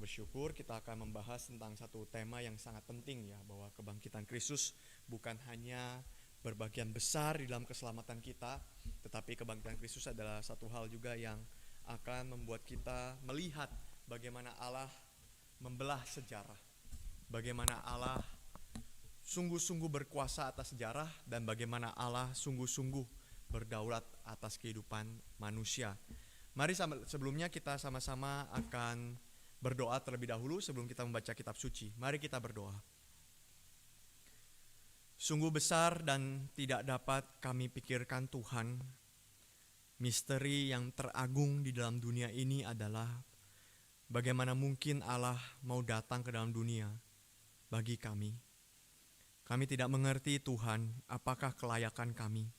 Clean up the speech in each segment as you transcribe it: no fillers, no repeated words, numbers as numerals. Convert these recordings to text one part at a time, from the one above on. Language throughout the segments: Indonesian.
bersyukur kita akan membahas tentang satu tema yang sangat penting ya, bahwa kebangkitan Kristus bukan hanya berbagian besar di dalam keselamatan kita, tetapi kebangkitan Kristus adalah satu hal juga yang akan membuat kita melihat bagaimana Allah membelah sejarah, bagaimana Allah sungguh-sungguh berkuasa atas sejarah, dan bagaimana Allah sungguh-sungguh berdaulat atas kehidupan manusia. Mari sebelumnya kita sama-sama akan berdoa terlebih dahulu sebelum kita membaca kitab suci. Mari kita berdoa. Sungguh besar dan tidak dapat kami pikirkan Tuhan, misteri yang teragung di dalam dunia ini adalah bagaimana mungkin Allah mau datang ke dalam dunia bagi kami. Kami tidak mengerti Tuhan, apakah kelayakan kami,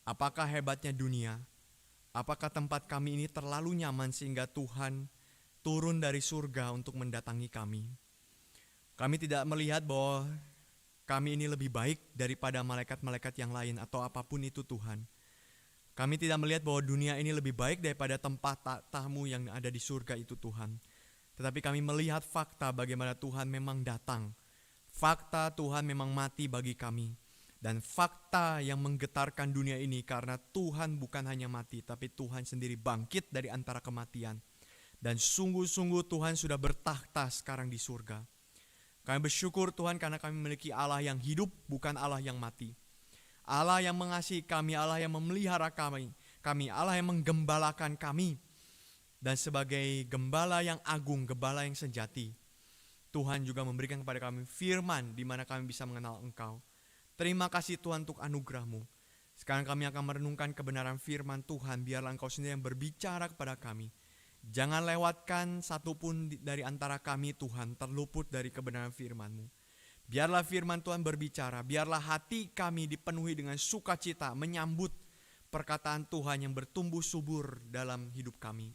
apakah hebatnya dunia, apakah tempat kami ini terlalu nyaman sehingga Tuhan turun dari surga untuk mendatangi kami. Kami tidak melihat bahwa kami ini lebih baik daripada malaikat-malaikat yang lain atau apapun itu Tuhan. Kami tidak melihat bahwa dunia ini lebih baik daripada tempat tamu yang ada di surga itu Tuhan. Tetapi kami melihat fakta bagaimana Tuhan memang datang. Fakta Tuhan memang mati bagi kami. Dan fakta yang menggetarkan dunia ini karena Tuhan bukan hanya mati, tapi Tuhan sendiri bangkit dari antara kematian. Dan sungguh-sungguh Tuhan sudah bertakhta sekarang di surga. Kami bersyukur Tuhan karena kami memiliki Allah yang hidup, bukan Allah yang mati. Allah yang mengasihi kami, Allah yang memelihara kami, Allah yang menggembalakan kami. Dan sebagai gembala yang agung, gembala yang sejati, Tuhan juga memberikan kepada kami firman di mana kami bisa mengenal Engkau. Terima kasih Tuhan untuk anugerah-Mu. Sekarang kami akan merenungkan kebenaran firman Tuhan, biarlah Engkau sendiri yang berbicara kepada kami. Jangan lewatkan satupun dari antara kami Tuhan terluput dari kebenaran firman-Mu. Biarlah firman Tuhan berbicara, biarlah hati kami dipenuhi dengan sukacita menyambut perkataan Tuhan yang bertumbuh subur dalam hidup kami.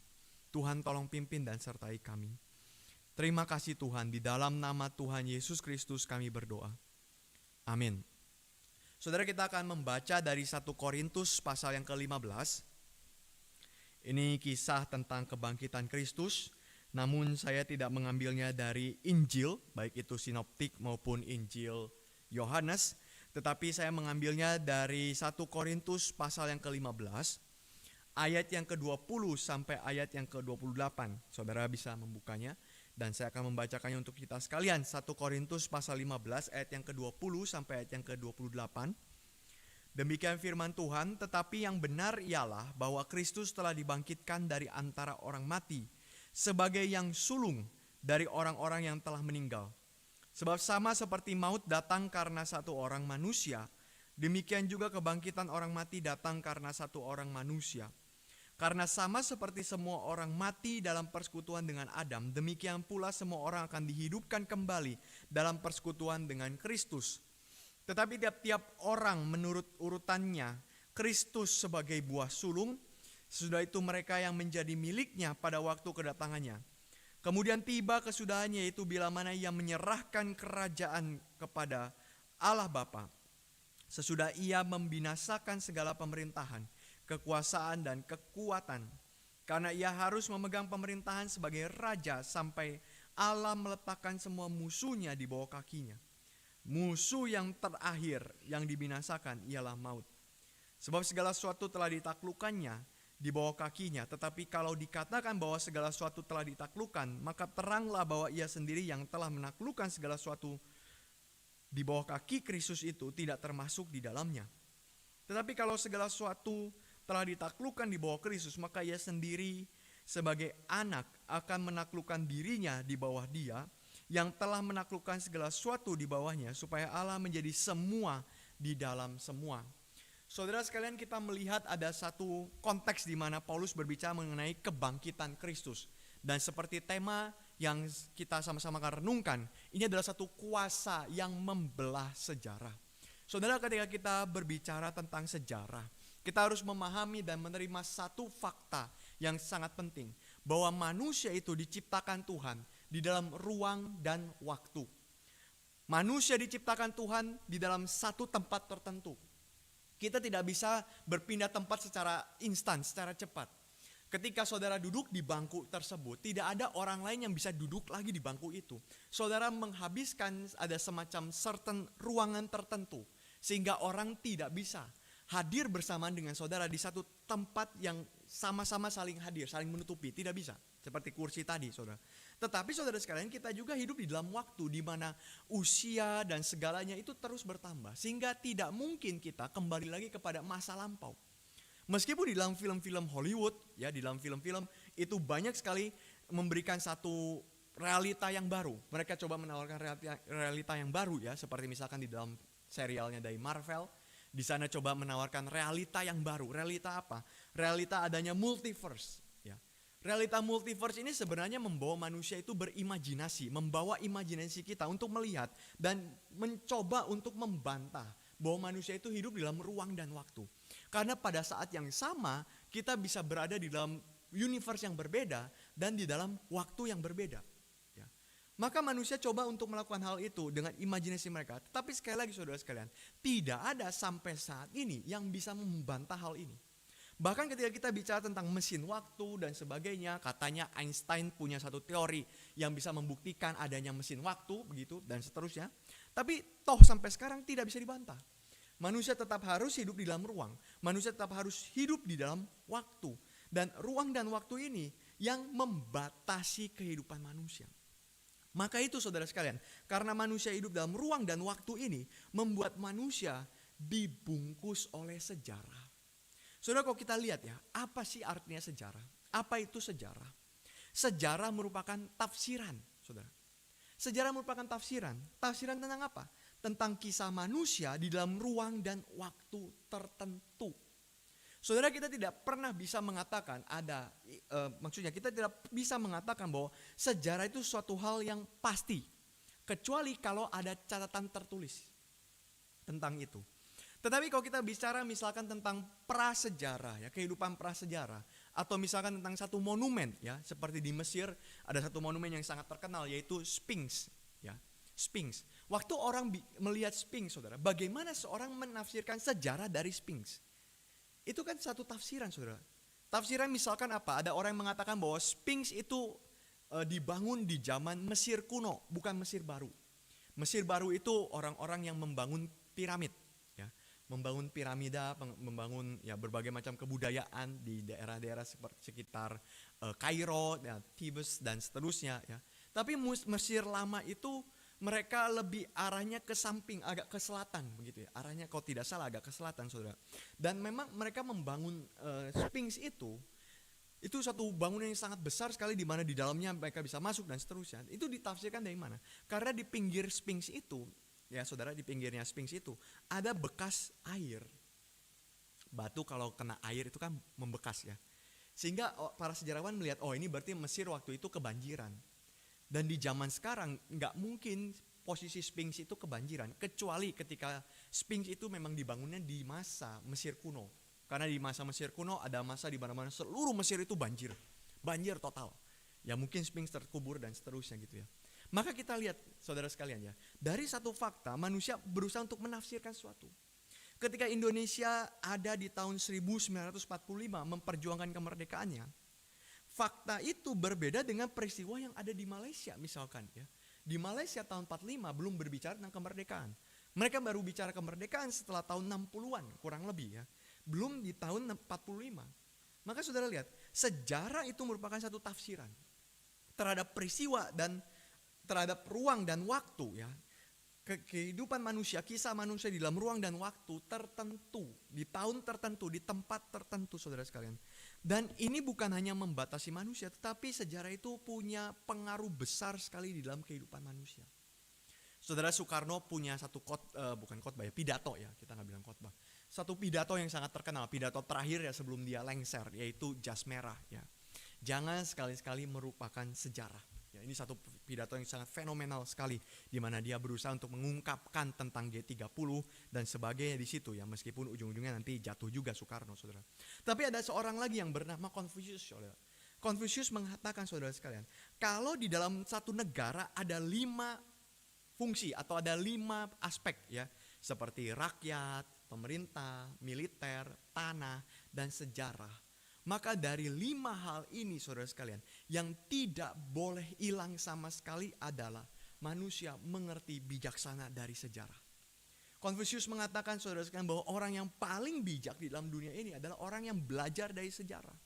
Tuhan tolong pimpin dan sertai kami. Terima kasih Tuhan, di dalam nama Tuhan Yesus Kristus kami berdoa. Amin. Saudara, kita akan membaca dari 1 Korintus pasal yang ke-15. Ini kisah tentang kebangkitan Kristus, namun saya tidak mengambilnya dari Injil, baik itu sinoptik maupun Injil Yohanes, tetapi saya mengambilnya dari 1 Korintus pasal yang ke-15, ayat yang ke-20 sampai ayat yang ke-28. Saudara bisa membukanya, dan saya akan membacakannya untuk kita sekalian. 1 Korintus pasal 15 ayat yang ke-20 sampai ayat yang ke-28. Demikian firman Tuhan, tetapi yang benar ialah bahwa Kristus telah dibangkitkan dari antara orang mati, sebagai yang sulung dari orang-orang yang telah meninggal. Sebab sama seperti maut datang karena satu orang manusia, demikian juga kebangkitan orang mati datang karena satu orang manusia. Karena sama seperti semua orang mati dalam persekutuan dengan Adam, demikian pula semua orang akan dihidupkan kembali dalam persekutuan dengan Kristus. Tetapi tiap-tiap orang menurut urutannya, Kristus sebagai buah sulung, sesudah itu mereka yang menjadi miliknya pada waktu kedatangannya. Kemudian tiba kesudahannya, yaitu bila mana ia menyerahkan kerajaan kepada Allah Bapa. Sesudah ia membinasakan segala pemerintahan, kekuasaan dan kekuatan. Karena ia harus memegang pemerintahan sebagai raja sampai Allah meletakkan semua musuhnya di bawah kakinya. Musuh yang terakhir yang dibinasakan ialah maut. Sebab segala sesuatu telah ditaklukkannya di bawah kakinya. Tetapi kalau dikatakan bahwa segala sesuatu telah ditaklukkan, maka teranglah bahwa ia sendiri yang telah menaklukkan segala sesuatu di bawah kaki Kristus itu tidak termasuk di dalamnya. Tetapi kalau segala sesuatu telah ditaklukkan di bawah Kristus, maka ia sendiri sebagai anak akan menaklukkan dirinya di bawah Dia yang telah menaklukkan segala sesuatu di bawahnya, supaya Allah menjadi semua di dalam semua. Saudara sekalian, kita melihat ada satu konteks di mana Paulus berbicara mengenai kebangkitan Kristus. Dan seperti tema yang kita sama-sama akan renungkan, ini adalah satu kuasa yang membelah sejarah. Saudara, ketika kita berbicara tentang sejarah, kita harus memahami dan menerima satu fakta yang sangat penting, bahwa manusia itu diciptakan Tuhan di dalam ruang dan waktu. Manusia diciptakan Tuhan di dalam satu tempat tertentu. Kita tidak bisa berpindah tempat secara instan, secara cepat. Ketika saudara duduk di bangku tersebut, tidak ada orang lain yang bisa duduk lagi di bangku itu. Saudara menghabiskan ada semacam certain ruangan tertentu, sehingga orang tidak bisa hadir bersamaan dengan saudara di satu tempat yang sama-sama saling hadir, saling menutupi, tidak bisa. Seperti kursi tadi, saudara. Tetapi saudara sekalian, kita juga hidup di dalam waktu di mana usia dan segalanya itu terus bertambah, sehingga tidak mungkin kita kembali lagi kepada masa lampau. Meskipun di dalam film-film Hollywood, ya di dalam film-film itu banyak sekali memberikan satu realita yang baru. Mereka coba menawarkan realita yang baru, ya, seperti misalkan di dalam serialnya dari Marvel, di sana coba menawarkan realita yang baru. Realita apa? Realita adanya multiverse. Ya. Realita multiverse ini sebenarnya membawa manusia itu berimajinasi, membawa imajinasi kita untuk melihat dan mencoba untuk membantah bahwa manusia itu hidup di dalam ruang dan waktu. Karena pada saat yang sama kita bisa berada di dalam universe yang berbeda dan di dalam waktu yang berbeda. Ya. Maka manusia coba untuk melakukan hal itu dengan imajinasi mereka. Tetapi sekali lagi saudara sekalian, tidak ada sampai saat ini yang bisa membantah hal ini. Bahkan ketika kita bicara tentang mesin waktu dan sebagainya, katanya Einstein punya satu teori yang bisa membuktikan adanya mesin waktu, begitu dan seterusnya. Tapi toh sampai sekarang tidak bisa dibantah. Manusia tetap harus hidup di dalam ruang. Manusia tetap harus hidup di dalam waktu. Dan ruang dan waktu ini yang membatasi kehidupan manusia. Maka itu saudara sekalian, karena manusia hidup dalam ruang dan waktu ini, membuat manusia dibungkus oleh sejarah. Saudara, kalau kita lihat ya, apa sih artinya sejarah? Apa itu sejarah? Sejarah merupakan tafsiran, saudara. Sejarah merupakan tafsiran. Tafsiran tentang apa? Tentang kisah manusia di dalam ruang dan waktu tertentu. Saudara, kita tidak pernah bisa mengatakan maksudnya kita tidak bisa mengatakan bahwa sejarah itu suatu hal yang pasti, kecuali kalau ada catatan tertulis tentang itu. Tetapi kalau kita bicara misalkan tentang prasejarah, ya, kehidupan prasejarah, atau misalkan tentang satu monumen, ya, seperti di Mesir ada satu monumen yang sangat terkenal yaitu Sphinx, ya, Sphinx. Waktu orang melihat Sphinx, saudara, bagaimana seorang menafsirkan sejarah dari Sphinx? Itu kan satu tafsiran, saudara. Tafsiran misalkan apa? Ada orang yang mengatakan bahwa Sphinx itu dibangun di zaman Mesir kuno, bukan Mesir baru. Mesir baru itu orang-orang yang membangun piramid. Membangun piramida, membangun ya berbagai macam kebudayaan di daerah-daerah sekitar Kairo, ya, Thebes dan seterusnya. Ya. Tapi Mesir lama itu mereka lebih arahnya ke samping, agak ke selatan, begitu ya. Arahnya kalau tidak salah agak ke selatan, saudara. Dan memang mereka membangun Sphinx itu satu bangunan yang sangat besar sekali di mana di dalamnya mereka bisa masuk dan seterusnya. Itu ditafsirkan dari mana? Karena di pinggir Sphinx itu, ya saudara, di pinggirnya Sphinx itu ada bekas air. Batu kalau kena air itu kan membekas, ya. Sehingga para sejarawan melihat, oh ini berarti Mesir waktu itu kebanjiran. Dan di zaman sekarang nggak mungkin posisi Sphinx itu kebanjiran, kecuali ketika Sphinx itu memang dibangunnya di masa Mesir kuno. Karena di masa Mesir kuno ada masa di mana-mana seluruh Mesir itu banjir total. Ya mungkin Sphinx terkubur dan seterusnya gitu ya. Maka kita lihat saudara sekalian ya, dari satu fakta manusia berusaha untuk menafsirkan sesuatu. Ketika Indonesia ada di tahun 1945 memperjuangkan kemerdekaannya, fakta itu berbeda dengan peristiwa yang ada di Malaysia misalkan ya. Di Malaysia tahun 45 belum berbicara tentang kemerdekaan. Mereka baru bicara kemerdekaan setelah tahun 60-an kurang lebih ya. Belum di tahun 45. Maka saudara lihat, sejarah itu merupakan satu tafsiran terhadap peristiwa dan terhadap ruang dan waktu ya. Kehidupan manusia, kisah manusia di dalam ruang dan waktu tertentu, di tahun tertentu, di tempat tertentu saudara sekalian. Dan ini bukan hanya membatasi manusia, tetapi sejarah itu punya pengaruh besar sekali di dalam kehidupan manusia. Saudara Soekarno punya satu pidato ya, kita nggak bilang khotbah. Satu pidato yang sangat terkenal, pidato terakhir ya sebelum dia lengser, yaitu jas merah ya. Jangan sekali-sekali merupakan sejarah. Ya, ini satu pidato yang sangat fenomenal sekali, di mana dia berusaha untuk mengungkapkan tentang G30 dan sebagainya di situ ya, meskipun ujung-ujungnya nanti jatuh juga Soekarno, saudara. Tapi ada seorang lagi yang bernama Confucius, saudara. Confucius mengatakan, saudara sekalian, kalau di dalam satu negara ada 5 fungsi atau ada 5 aspek ya, seperti rakyat, pemerintah, militer, tanah, dan sejarah. Maka dari 5 hal ini saudara sekalian, yang tidak boleh hilang sama sekali adalah manusia mengerti bijaksana dari sejarah. Confucius mengatakan saudara sekalian bahwa orang yang paling bijak di dalam dunia ini adalah orang yang belajar dari sejarah.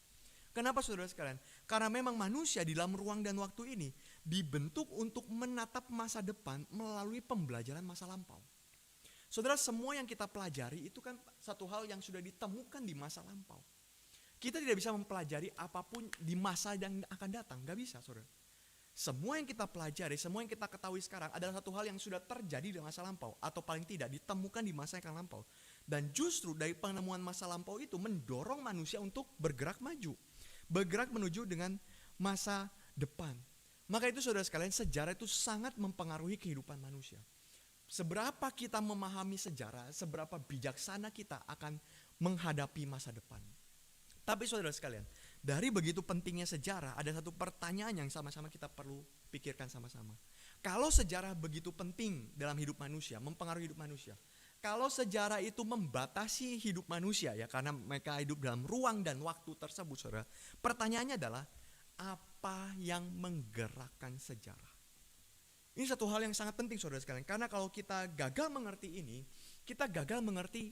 Kenapa saudara sekalian? Karena memang manusia di dalam ruang dan waktu ini dibentuk untuk menatap masa depan melalui pembelajaran masa lampau. Saudara, semua yang kita pelajari itu kan satu hal yang sudah ditemukan di masa lampau. Kita tidak bisa mempelajari apapun di masa yang akan datang, gak bisa saudara. Semua yang kita pelajari, semua yang kita ketahui sekarang adalah satu hal yang sudah terjadi di masa lampau, atau paling tidak ditemukan di masa yang akan lampau. Dan justru dari penemuan masa lampau itu mendorong manusia untuk bergerak maju, bergerak menuju dengan masa depan. Maka itu saudara sekalian, sejarah itu sangat mempengaruhi kehidupan manusia. Seberapa kita memahami sejarah, seberapa bijaksana kita akan menghadapi masa depan. Tapi saudara sekalian, dari begitu pentingnya sejarah, ada satu pertanyaan yang sama-sama kita perlu pikirkan sama-sama. Kalau sejarah begitu penting dalam hidup manusia, mempengaruhi hidup manusia. Kalau sejarah itu membatasi hidup manusia ya, karena mereka hidup dalam ruang dan waktu tersebut saudara. Pertanyaannya adalah, apa yang menggerakkan sejarah? Ini satu hal yang sangat penting saudara sekalian. Karena kalau kita gagal mengerti ini, kita gagal mengerti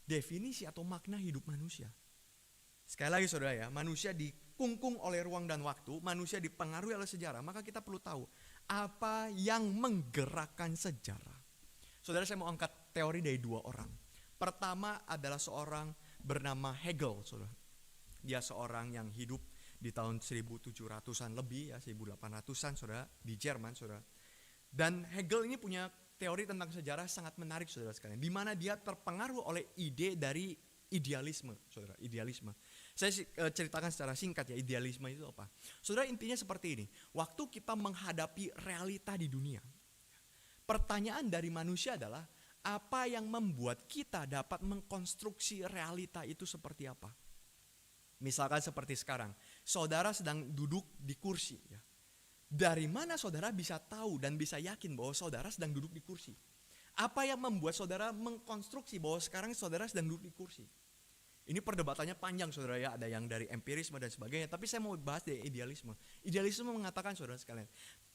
definisi atau makna hidup manusia. Sekali lagi saudara ya, manusia dikungkung oleh ruang dan waktu, manusia dipengaruhi oleh sejarah, maka kita perlu tahu apa yang menggerakkan sejarah. Saudara, saya mau angkat teori dari 2 orang. Pertama adalah seorang bernama Hegel, saudara. Dia seorang yang hidup di tahun 1700-an lebih ya, 1800-an saudara, di Jerman saudara. Dan Hegel ini punya teori tentang sejarah sangat menarik saudara sekalian, di mana dia terpengaruh oleh ide dari idealisme, saudara, idealisme. Saya ceritakan secara singkat ya, idealisme itu apa. Saudara, intinya seperti ini. Waktu kita menghadapi realita di dunia, pertanyaan dari manusia adalah, apa yang membuat kita dapat mengkonstruksi realita itu seperti apa? Misalkan seperti sekarang, saudara sedang duduk di kursi ya. Dari mana saudara bisa tahu dan bisa yakin bahwa saudara sedang duduk di kursi? Apa yang membuat saudara mengkonstruksi bahwa sekarang saudara sedang duduk di kursi? Ini perdebatannya panjang saudara ya, ada yang dari empirisme dan sebagainya, tapi saya mau bahas dari idealisme. Idealisme mengatakan saudara sekalian,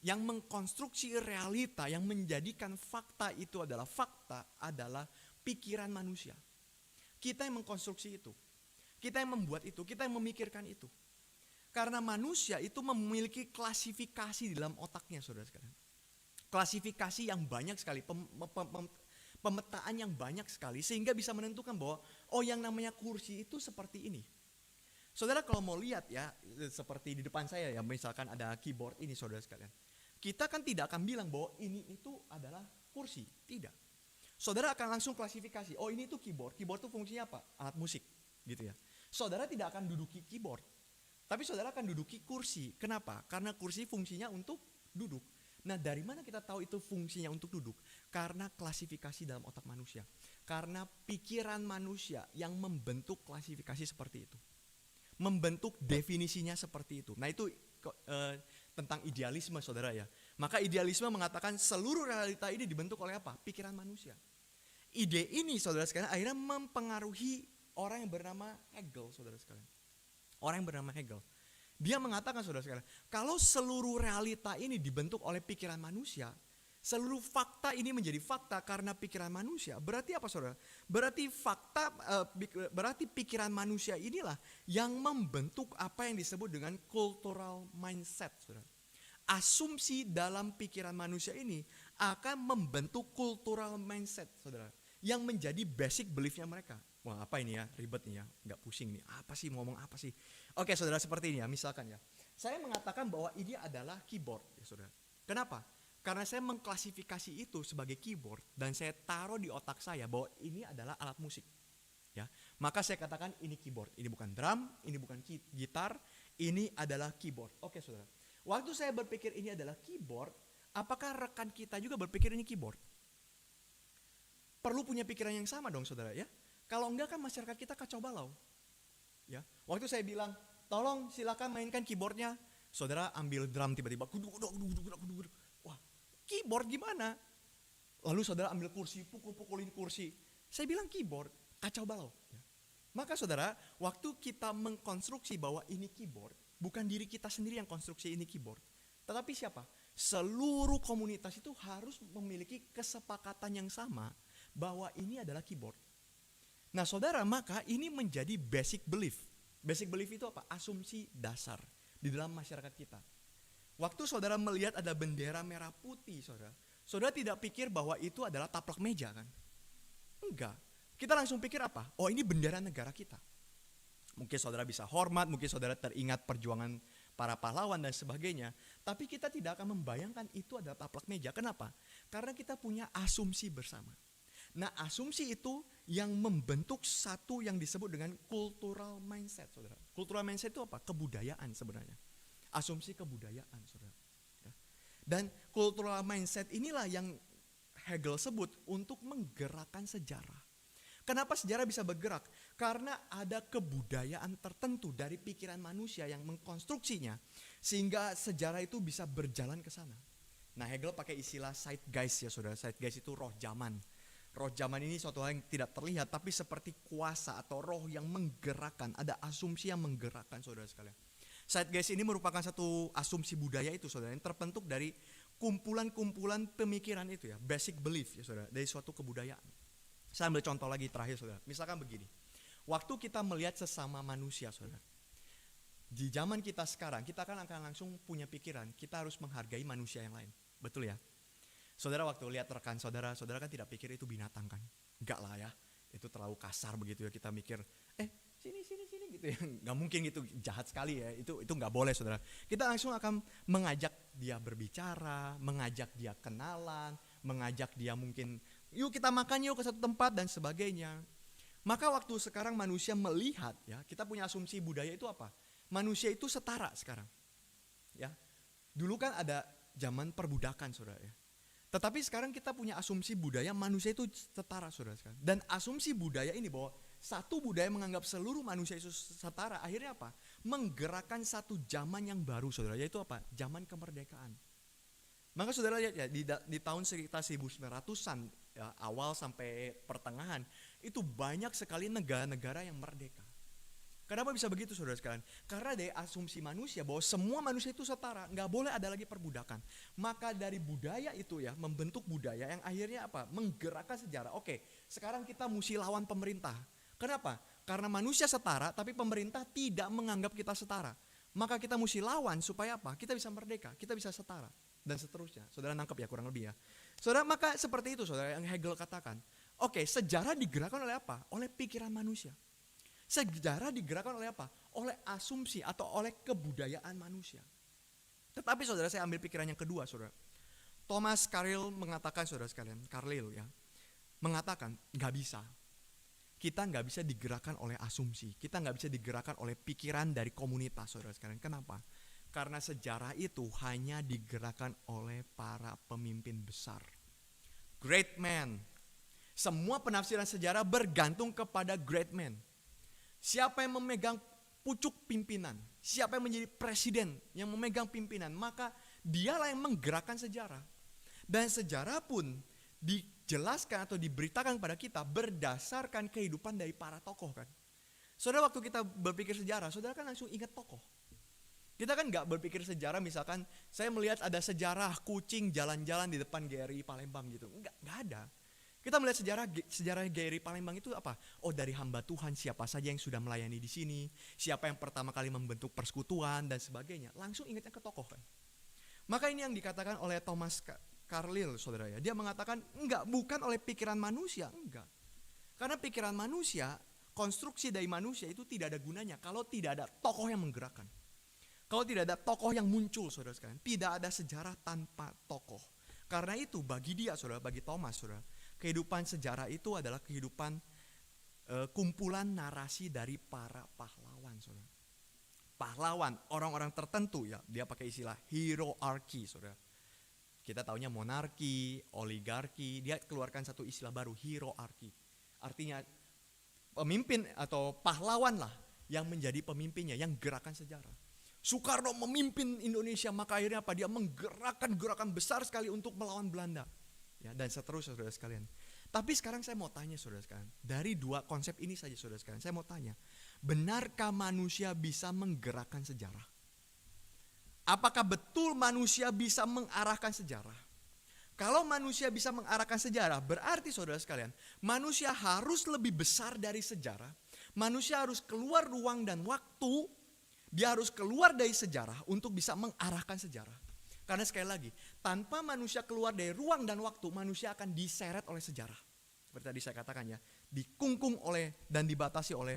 yang mengkonstruksi realita, yang menjadikan fakta itu adalah fakta adalah pikiran manusia. Kita yang mengkonstruksi itu, kita yang membuat itu, kita yang memikirkan itu. Karena manusia itu memiliki klasifikasi di dalam otaknya saudara sekalian. Klasifikasi yang banyak sekali, pemetaan yang banyak sekali, sehingga bisa menentukan bahwa yang namanya kursi itu seperti ini. Saudara, kalau mau lihat ya, seperti di depan saya ya, misalkan ada keyboard ini saudara sekalian. Kita kan tidak akan bilang bahwa ini itu adalah kursi, tidak. Saudara akan langsung klasifikasi, ini itu keyboard. Keyboard itu fungsinya apa? Alat musik, gitu ya. Saudara tidak akan duduki keyboard, tapi saudara akan duduki kursi. Kenapa? Karena kursi fungsinya untuk duduk. Nah, dari mana kita tahu itu fungsinya untuk duduk? Karena klasifikasi dalam otak manusia. Karena pikiran manusia yang membentuk klasifikasi seperti itu. Membentuk definisinya seperti itu. Nah, itu tentang idealisme saudara ya. Maka idealisme mengatakan seluruh realita ini dibentuk oleh apa? Pikiran manusia. Ide ini saudara sekalian akhirnya mempengaruhi orang yang bernama Hegel saudara sekalian. Orang yang bernama Hegel. Dia mengatakan saudara sekalian, kalau seluruh realita ini dibentuk oleh pikiran manusia, seluruh fakta ini menjadi fakta karena pikiran manusia. Berarti apa saudara? Berarti berarti pikiran manusia inilah yang membentuk apa yang disebut dengan cultural mindset saudara. Asumsi dalam pikiran manusia ini akan membentuk cultural mindset saudara, yang menjadi basic beliefnya mereka. Wah, apa ini ya, ribet nih ya, nggak pusing nih, apa sih, ngomong apa sih. Oke saudara, seperti ini ya, misalkan ya, saya mengatakan bahwa ini adalah keyboard ya saudara. Kenapa? Karena saya mengklasifikasi itu sebagai keyboard dan saya taruh di otak saya bahwa ini adalah alat musik ya. Maka saya katakan ini keyboard, ini bukan drum, ini bukan gitar, ini adalah keyboard. Oke saudara, waktu saya berpikir ini adalah keyboard, apakah rekan kita juga berpikir ini keyboard? Perlu punya pikiran yang sama dong saudara ya. Kalau enggak kan masyarakat kita kacau balau. Ya, waktu saya bilang, tolong silakan mainkan keyboardnya, saudara ambil drum tiba-tiba, kuduk. Wah, keyboard gimana? Lalu saudara ambil kursi, pukul-pukulin kursi. Saya bilang keyboard, kacau balau. Ya. Maka saudara, waktu kita mengkonstruksi bahwa ini keyboard, bukan diri kita sendiri yang konstruksi ini keyboard. Tetapi siapa? Seluruh komunitas itu harus memiliki kesepakatan yang sama bahwa ini adalah keyboard. Nah saudara, maka ini menjadi basic belief. Basic belief itu apa? Asumsi dasar di dalam masyarakat kita. Waktu saudara melihat ada bendera merah putih, saudara tidak pikir bahwa itu adalah taplak meja kan? Enggak. Kita langsung pikir apa? Oh, ini bendera negara kita. Mungkin saudara bisa hormat, mungkin saudara teringat perjuangan para pahlawan dan sebagainya. Tapi kita tidak akan membayangkan itu adalah taplak meja. Kenapa? Karena kita punya asumsi bersama. Nah, asumsi itu yang membentuk satu yang disebut dengan cultural mindset, saudara. Cultural mindset itu apa? Kebudayaan sebenarnya. Asumsi kebudayaan, saudara. Dan cultural mindset inilah yang Hegel sebut untuk menggerakkan sejarah. Kenapa sejarah bisa bergerak? Karena ada kebudayaan tertentu dari pikiran manusia yang mengkonstruksinya sehingga sejarah itu bisa berjalan ke sana. Nah, Hegel pakai istilah zeitgeist ya saudara. Zeitgeist itu roh zaman. Roh zaman ini suatu hal yang tidak terlihat tapi seperti kuasa atau roh yang menggerakkan. Ada asumsi yang menggerakkan saudara sekalian. Zeitgeist ini merupakan satu asumsi budaya itu saudara yang terbentuk dari kumpulan-kumpulan pemikiran itu ya. Basic belief ya saudara, dari suatu kebudayaan. Saya ambil contoh lagi terakhir saudara. Misalkan begini. Waktu kita melihat sesama manusia saudara. Di zaman kita sekarang kita akan langsung punya pikiran. Kita harus menghargai manusia yang lain. Betul ya? Saudara waktu lihat rekan saudara kan tidak pikir itu binatang kan? Enggak lah ya. Itu terlalu kasar begitu ya. Kita mikir sini gitu ya. Enggak mungkin gitu, jahat sekali ya. Itu enggak boleh saudara. Kita langsung akan mengajak dia berbicara, mengajak dia kenalan, mengajak dia mungkin yuk kita makan yuk ke satu tempat dan sebagainya. Maka waktu sekarang manusia melihat ya, kita punya asumsi budaya itu apa? Manusia itu setara sekarang. Ya. Dulu kan ada zaman perbudakan saudara ya. Tetapi sekarang kita punya asumsi budaya manusia itu setara saudara sekarang. Dan asumsi budaya ini bahwa satu budaya menganggap seluruh manusia itu setara, akhirnya apa? Menggerakkan satu zaman yang baru saudara, yaitu apa? Zaman kemerdekaan. Maka saudara lihat ya, di tahun sekitar 1900-an ya, awal sampai pertengahan, itu banyak sekali negara-negara yang merdeka. Kenapa bisa begitu saudara sekalian? Karena dari asumsi manusia bahwa semua manusia itu setara, nggak boleh ada lagi perbudakan. Maka dari budaya itu ya, membentuk budaya yang akhirnya apa? Menggerakkan sejarah. Oke, sekarang kita mesti lawan pemerintah. Kenapa? Karena manusia setara, tapi pemerintah tidak menganggap kita setara. Maka kita mesti lawan supaya apa? Kita bisa merdeka, kita bisa setara. Dan seterusnya. Saudara nangkep ya kurang lebih ya. Saudara, maka seperti itu saudara yang Hegel katakan. Oke, sejarah digerakkan oleh apa? Oleh pikiran manusia. Sejarah digerakkan oleh apa? Oleh asumsi atau oleh kebudayaan manusia. Tetapi saudara, saya ambil pikiran yang kedua saudara. Thomas Carlyle mengatakan saudara sekalian, Carlyle ya, mengatakan nggak bisa. Kita nggak bisa digerakkan oleh asumsi. Kita nggak bisa digerakkan oleh pikiran dari komunitas saudara sekalian. Kenapa? Karena sejarah itu hanya digerakkan oleh para pemimpin besar. Great man. Semua penafsiran sejarah bergantung kepada great man. Siapa yang memegang pucuk pimpinan, siapa yang menjadi presiden, yang memegang pimpinan, maka dialah yang menggerakkan sejarah. Dan sejarah pun dijelaskan atau diberitakan kepada kita berdasarkan kehidupan dari para tokoh kan. Saudara, waktu kita berpikir sejarah, saudara kan langsung ingat tokoh. Kita kan gak berpikir sejarah, misalkan saya melihat ada sejarah kucing jalan-jalan di depan GRI Palembang gitu. Enggak ada. Kita melihat sejarah GRI Palembang itu apa? Oh, dari hamba Tuhan siapa saja yang sudah melayani di sini, siapa yang pertama kali membentuk persekutuan dan sebagainya. Langsung ingatnya ke tokoh kan. Maka ini yang dikatakan oleh Thomas Carlyle saudara ya. Dia mengatakan enggak, bukan oleh pikiran manusia, enggak. Karena pikiran manusia, konstruksi dari manusia itu tidak ada gunanya kalau tidak ada tokoh yang menggerakkan. Kalau tidak ada tokoh yang muncul saudara sekalian, tidak ada sejarah tanpa tokoh. Karena itu bagi dia saudara, bagi Thomas saudara, kehidupan sejarah itu adalah kehidupan kumpulan narasi dari para pahlawan saudara. Pahlawan, orang-orang tertentu ya, dia pakai istilah hierarchy saudara. Kita taunya monarki, oligarki, dia keluarkan satu istilah baru, hierarchy. Artinya pemimpin atau pahlawan lah yang menjadi pemimpinnya, yang gerakan sejarah. Soekarno memimpin Indonesia, maka akhirnya apa? Dia menggerakkan gerakan besar sekali untuk melawan Belanda. Ya, dan seterusnya saudara sekalian. Tapi sekarang saya mau tanya saudara sekalian, dari dua konsep ini saja saudara sekalian, saya mau tanya, benarkah manusia bisa menggerakkan sejarah? Apakah betul manusia bisa mengarahkan sejarah? Kalau manusia bisa mengarahkan sejarah, berarti saudara sekalian, manusia harus lebih besar dari sejarah. Manusia harus keluar ruang dan waktu, dia harus keluar dari sejarah untuk bisa mengarahkan sejarah. Karena sekali lagi, tanpa manusia keluar dari ruang dan waktu, manusia akan diseret oleh sejarah. Seperti tadi saya katakan ya, dikungkung oleh dan dibatasi oleh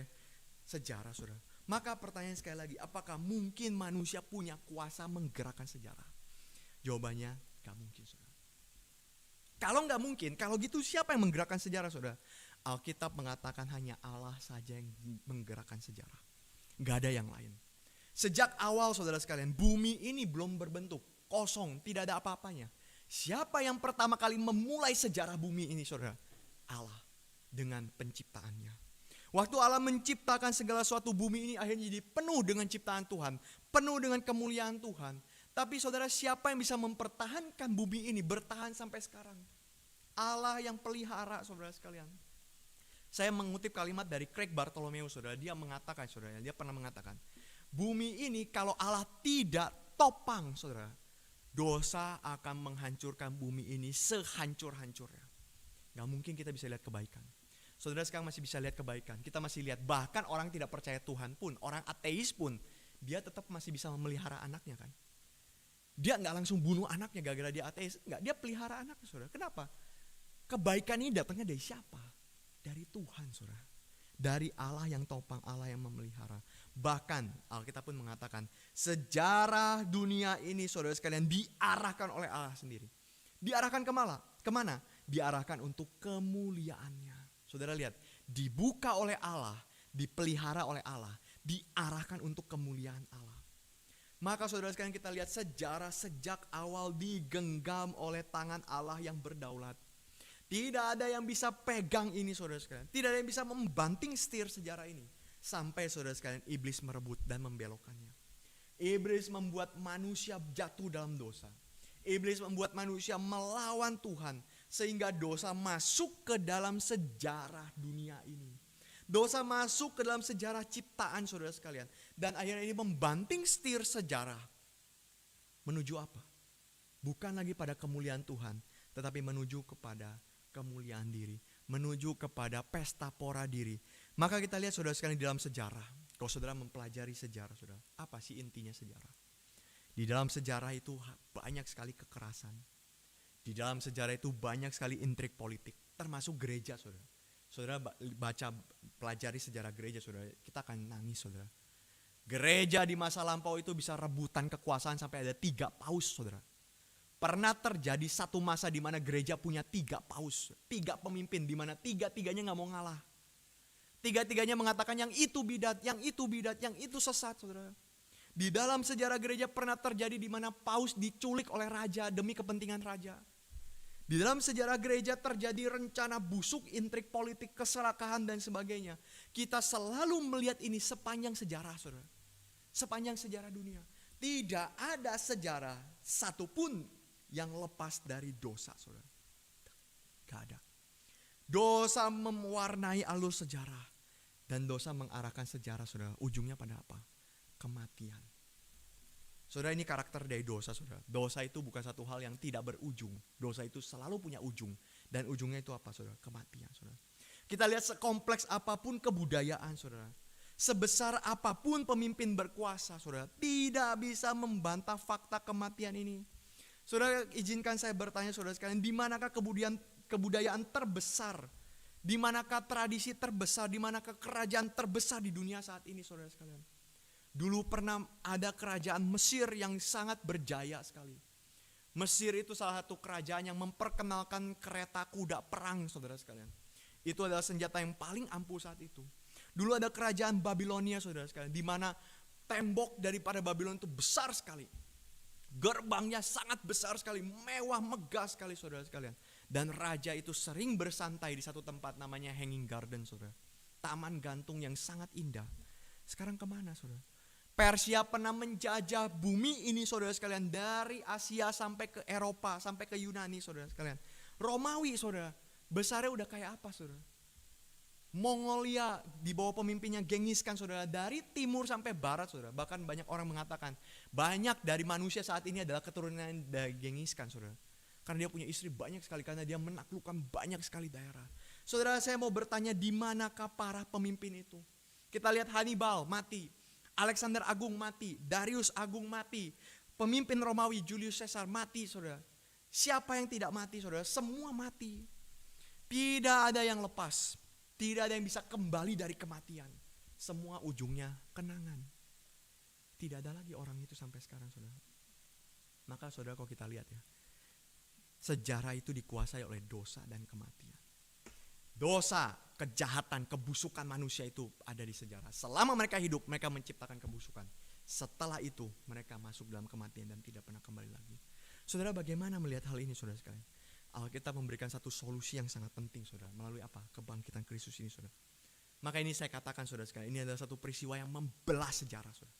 sejarah, saudara. Maka pertanyaan sekali lagi, apakah mungkin manusia punya kuasa menggerakkan sejarah? Jawabannya, gak mungkin, saudara. Kalau gak mungkin, kalau gitu siapa yang menggerakkan sejarah, saudara? Alkitab mengatakan hanya Allah saja yang menggerakkan sejarah. Gak ada yang lain. Sejak awal, saudara sekalian, bumi ini belum berbentuk, kosong, tidak ada apa-apanya. Siapa yang pertama kali memulai sejarah bumi ini, saudara? Allah, dengan penciptaannya. Waktu Allah menciptakan segala sesuatu, bumi ini akhirnya jadi penuh dengan ciptaan Tuhan, penuh dengan kemuliaan Tuhan. Tapi saudara, siapa yang bisa mempertahankan bumi ini bertahan sampai sekarang? Allah yang pelihara, saudara sekalian. Saya mengutip kalimat dari Craig Bartholomew, saudara. Dia mengatakan, saudara, dia pernah mengatakan, bumi ini kalau Allah tidak topang, saudara, dosa akan menghancurkan bumi ini sehancur-hancurnya. Gak mungkin kita bisa lihat kebaikan. Saudara sekarang masih bisa lihat kebaikan. Kita masih lihat bahkan orang tidak percaya Tuhan pun, orang ateis pun, dia tetap masih bisa memelihara anaknya kan. Dia gak langsung bunuh anaknya gara-gara dia ateis. Enggak, dia pelihara anaknya, saudara. Kenapa? Kebaikan ini datangnya dari siapa? Dari Tuhan, saudara. Dari Allah yang topang, Allah yang memelihara. Bahkan Alkitab pun mengatakan sejarah dunia ini, saudara sekalian, diarahkan oleh Allah sendiri. Diarahkan kemana? Diarahkan untuk kemuliaannya. Saudara lihat, dibuka oleh Allah, dipelihara oleh Allah, diarahkan untuk kemuliaan Allah. Maka saudara sekalian, kita lihat sejarah sejak awal digenggam oleh tangan Allah yang berdaulat. Tidak ada yang bisa pegang ini, saudara sekalian. Tidak ada yang bisa membanting setir sejarah ini. Sampai saudara sekalian, iblis merebut dan membelokkannya. Iblis membuat manusia jatuh dalam dosa. Iblis membuat manusia melawan Tuhan. Sehingga dosa masuk ke dalam sejarah dunia ini. Dosa masuk ke dalam sejarah ciptaan, saudara sekalian. Dan akhirnya ini membanting setir sejarah. Menuju apa? Bukan lagi pada kemuliaan Tuhan, tetapi menuju kepada kemuliaan diri. Menuju kepada pesta pora diri. Maka kita lihat saudara sekalian di dalam sejarah. Kalau saudara mempelajari sejarah, saudara, apa sih intinya sejarah? Di dalam sejarah itu banyak sekali kekerasan. Di dalam sejarah itu banyak sekali intrik politik, termasuk gereja, saudara. Saudara baca, pelajari sejarah gereja, saudara, kita akan nangis, saudara. Gereja di masa lampau itu bisa rebutan kekuasaan sampai ada 3 paus, saudara. Pernah terjadi satu masa di mana gereja punya 3 paus, 3 pemimpin, di mana 3-tiganya gak mau ngalah. 3-tiganya mengatakan yang itu bidat, yang itu bidat, yang itu sesat, saudara. Di dalam sejarah gereja pernah terjadi di mana paus diculik oleh raja demi kepentingan raja. Di dalam sejarah gereja terjadi rencana busuk, intrik politik, keserakahan dan sebagainya. Kita selalu melihat ini sepanjang sejarah, saudara. Sepanjang sejarah dunia. Tidak ada sejarah satupun yang lepas dari dosa, saudara. Gak ada. Dosa mewarnai alur sejarah. Dan dosa mengarahkan sejarah, saudara. Ujungnya pada apa? Kematian. Saudara, ini karakter dari dosa, saudara. Dosa itu bukan satu hal yang tidak berujung. Dosa itu selalu punya ujung. Dan ujungnya itu apa, saudara? Kematian, saudara. Kita lihat sekompleks apapun kebudayaan, saudara. Sebesar apapun pemimpin berkuasa, saudara. Tidak bisa membantah fakta kematian ini. Saudara, izinkan saya bertanya, saudara sekalian. Di manakah kebudayaan terbesar? Di manakah tradisi terbesar? Di manakah kerajaan terbesar di dunia saat ini, saudara sekalian? Dulu pernah ada kerajaan Mesir yang sangat berjaya sekali. Mesir itu salah satu kerajaan yang memperkenalkan kereta kuda perang, saudara sekalian. Itu adalah senjata yang paling ampuh saat itu. Dulu ada kerajaan Babilonia, saudara sekalian, di mana tembok daripada Babylon itu besar sekali. Gerbangnya sangat besar sekali, mewah, megah sekali, saudara sekalian. Dan raja itu sering bersantai di satu tempat namanya Hanging Garden, saudara. Taman gantung yang sangat indah. Sekarang kemana, saudara? Persia pernah menjajah bumi ini, saudara sekalian, dari Asia sampai ke Eropa, sampai ke Yunani, saudara sekalian. Romawi, saudara, Besarnya udah kayak apa saudara? Mongolia di bawah pemimpinnya Genghis Khan saudara, dari timur sampai barat saudara. Bahkan banyak orang mengatakan banyak dari manusia saat ini adalah keturunan dari Genghis Khan saudara. Karena dia punya istri banyak sekali, karena dia menaklukkan banyak sekali daerah. Saudara, saya mau bertanya, di manakah para pemimpin itu? Kita lihat Hannibal mati, Alexander Agung mati, Darius Agung mati, pemimpin Romawi Julius Caesar mati saudara. Siapa yang tidak mati saudara? Semua mati. Tidak ada yang lepas. Tidak ada yang bisa kembali dari kematian. Semua ujungnya kenangan. Tidak ada lagi orang itu sampai sekarang saudara. Maka saudara, kalau kita lihat ya, sejarah itu dikuasai oleh dosa dan kematian. Dosa, kejahatan, kebusukan manusia itu ada di sejarah. Selama mereka hidup, mereka menciptakan kebusukan. Setelah itu, mereka masuk dalam kematian dan tidak pernah kembali lagi. Saudara, bagaimana melihat hal ini saudara sekalian? Alkitab memberikan satu solusi yang sangat penting saudara. Melalui apa? Kebangkitan Kristus ini saudara. Maka ini saya katakan saudara sekalian, ini adalah satu peristiwa yang membelah sejarah saudara.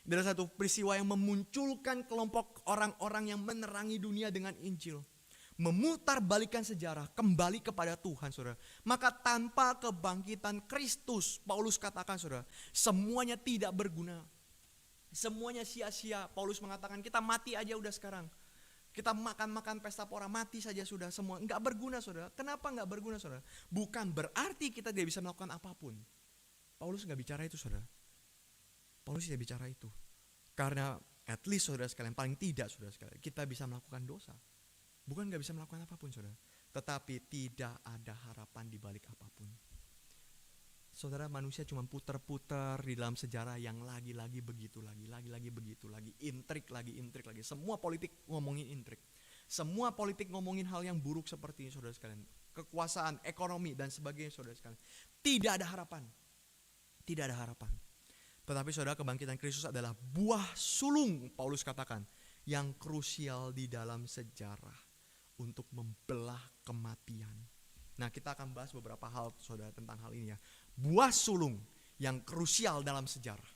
Ini adalah satu peristiwa yang memunculkan kelompok orang-orang yang menerangi dunia dengan Injil. Memutarbalikkan sejarah kembali kepada Tuhan saudara. Maka tanpa kebangkitan Kristus, Paulus katakan saudara, semuanya tidak berguna. Semuanya sia-sia. Paulus mengatakan kita mati aja udah sekarang. Kita makan-makan pesta pora, mati saja sudah semua. Enggak berguna saudara. Kenapa enggak berguna saudara? Bukan berarti kita tidak bisa melakukan apapun. Paulus enggak bicara itu saudara. Paulus tidak bicara itu. Karena at least saudara sekalian, paling tidak saudara sekalian, kita bisa melakukan dosa. Bukan gak bisa melakukan apapun saudara, tetapi tidak ada harapan di balik apapun. Saudara, manusia cuma putar-putar di dalam sejarah yang lagi-lagi begitu lagi begitu lagi, intrik lagi. Semua politik ngomongin intrik. Semua politik ngomongin hal yang buruk seperti ini saudara sekalian. Kekuasaan, ekonomi dan sebagainya saudara sekalian. Tidak ada harapan. Tidak ada harapan. Tetapi saudara, kebangkitan Kristus adalah buah sulung, Paulus katakan, yang krusial di dalam sejarah untuk membelah kematian. Nah, kita akan bahas beberapa hal saudara tentang hal ini ya. Buah sulung yang krusial dalam sejarah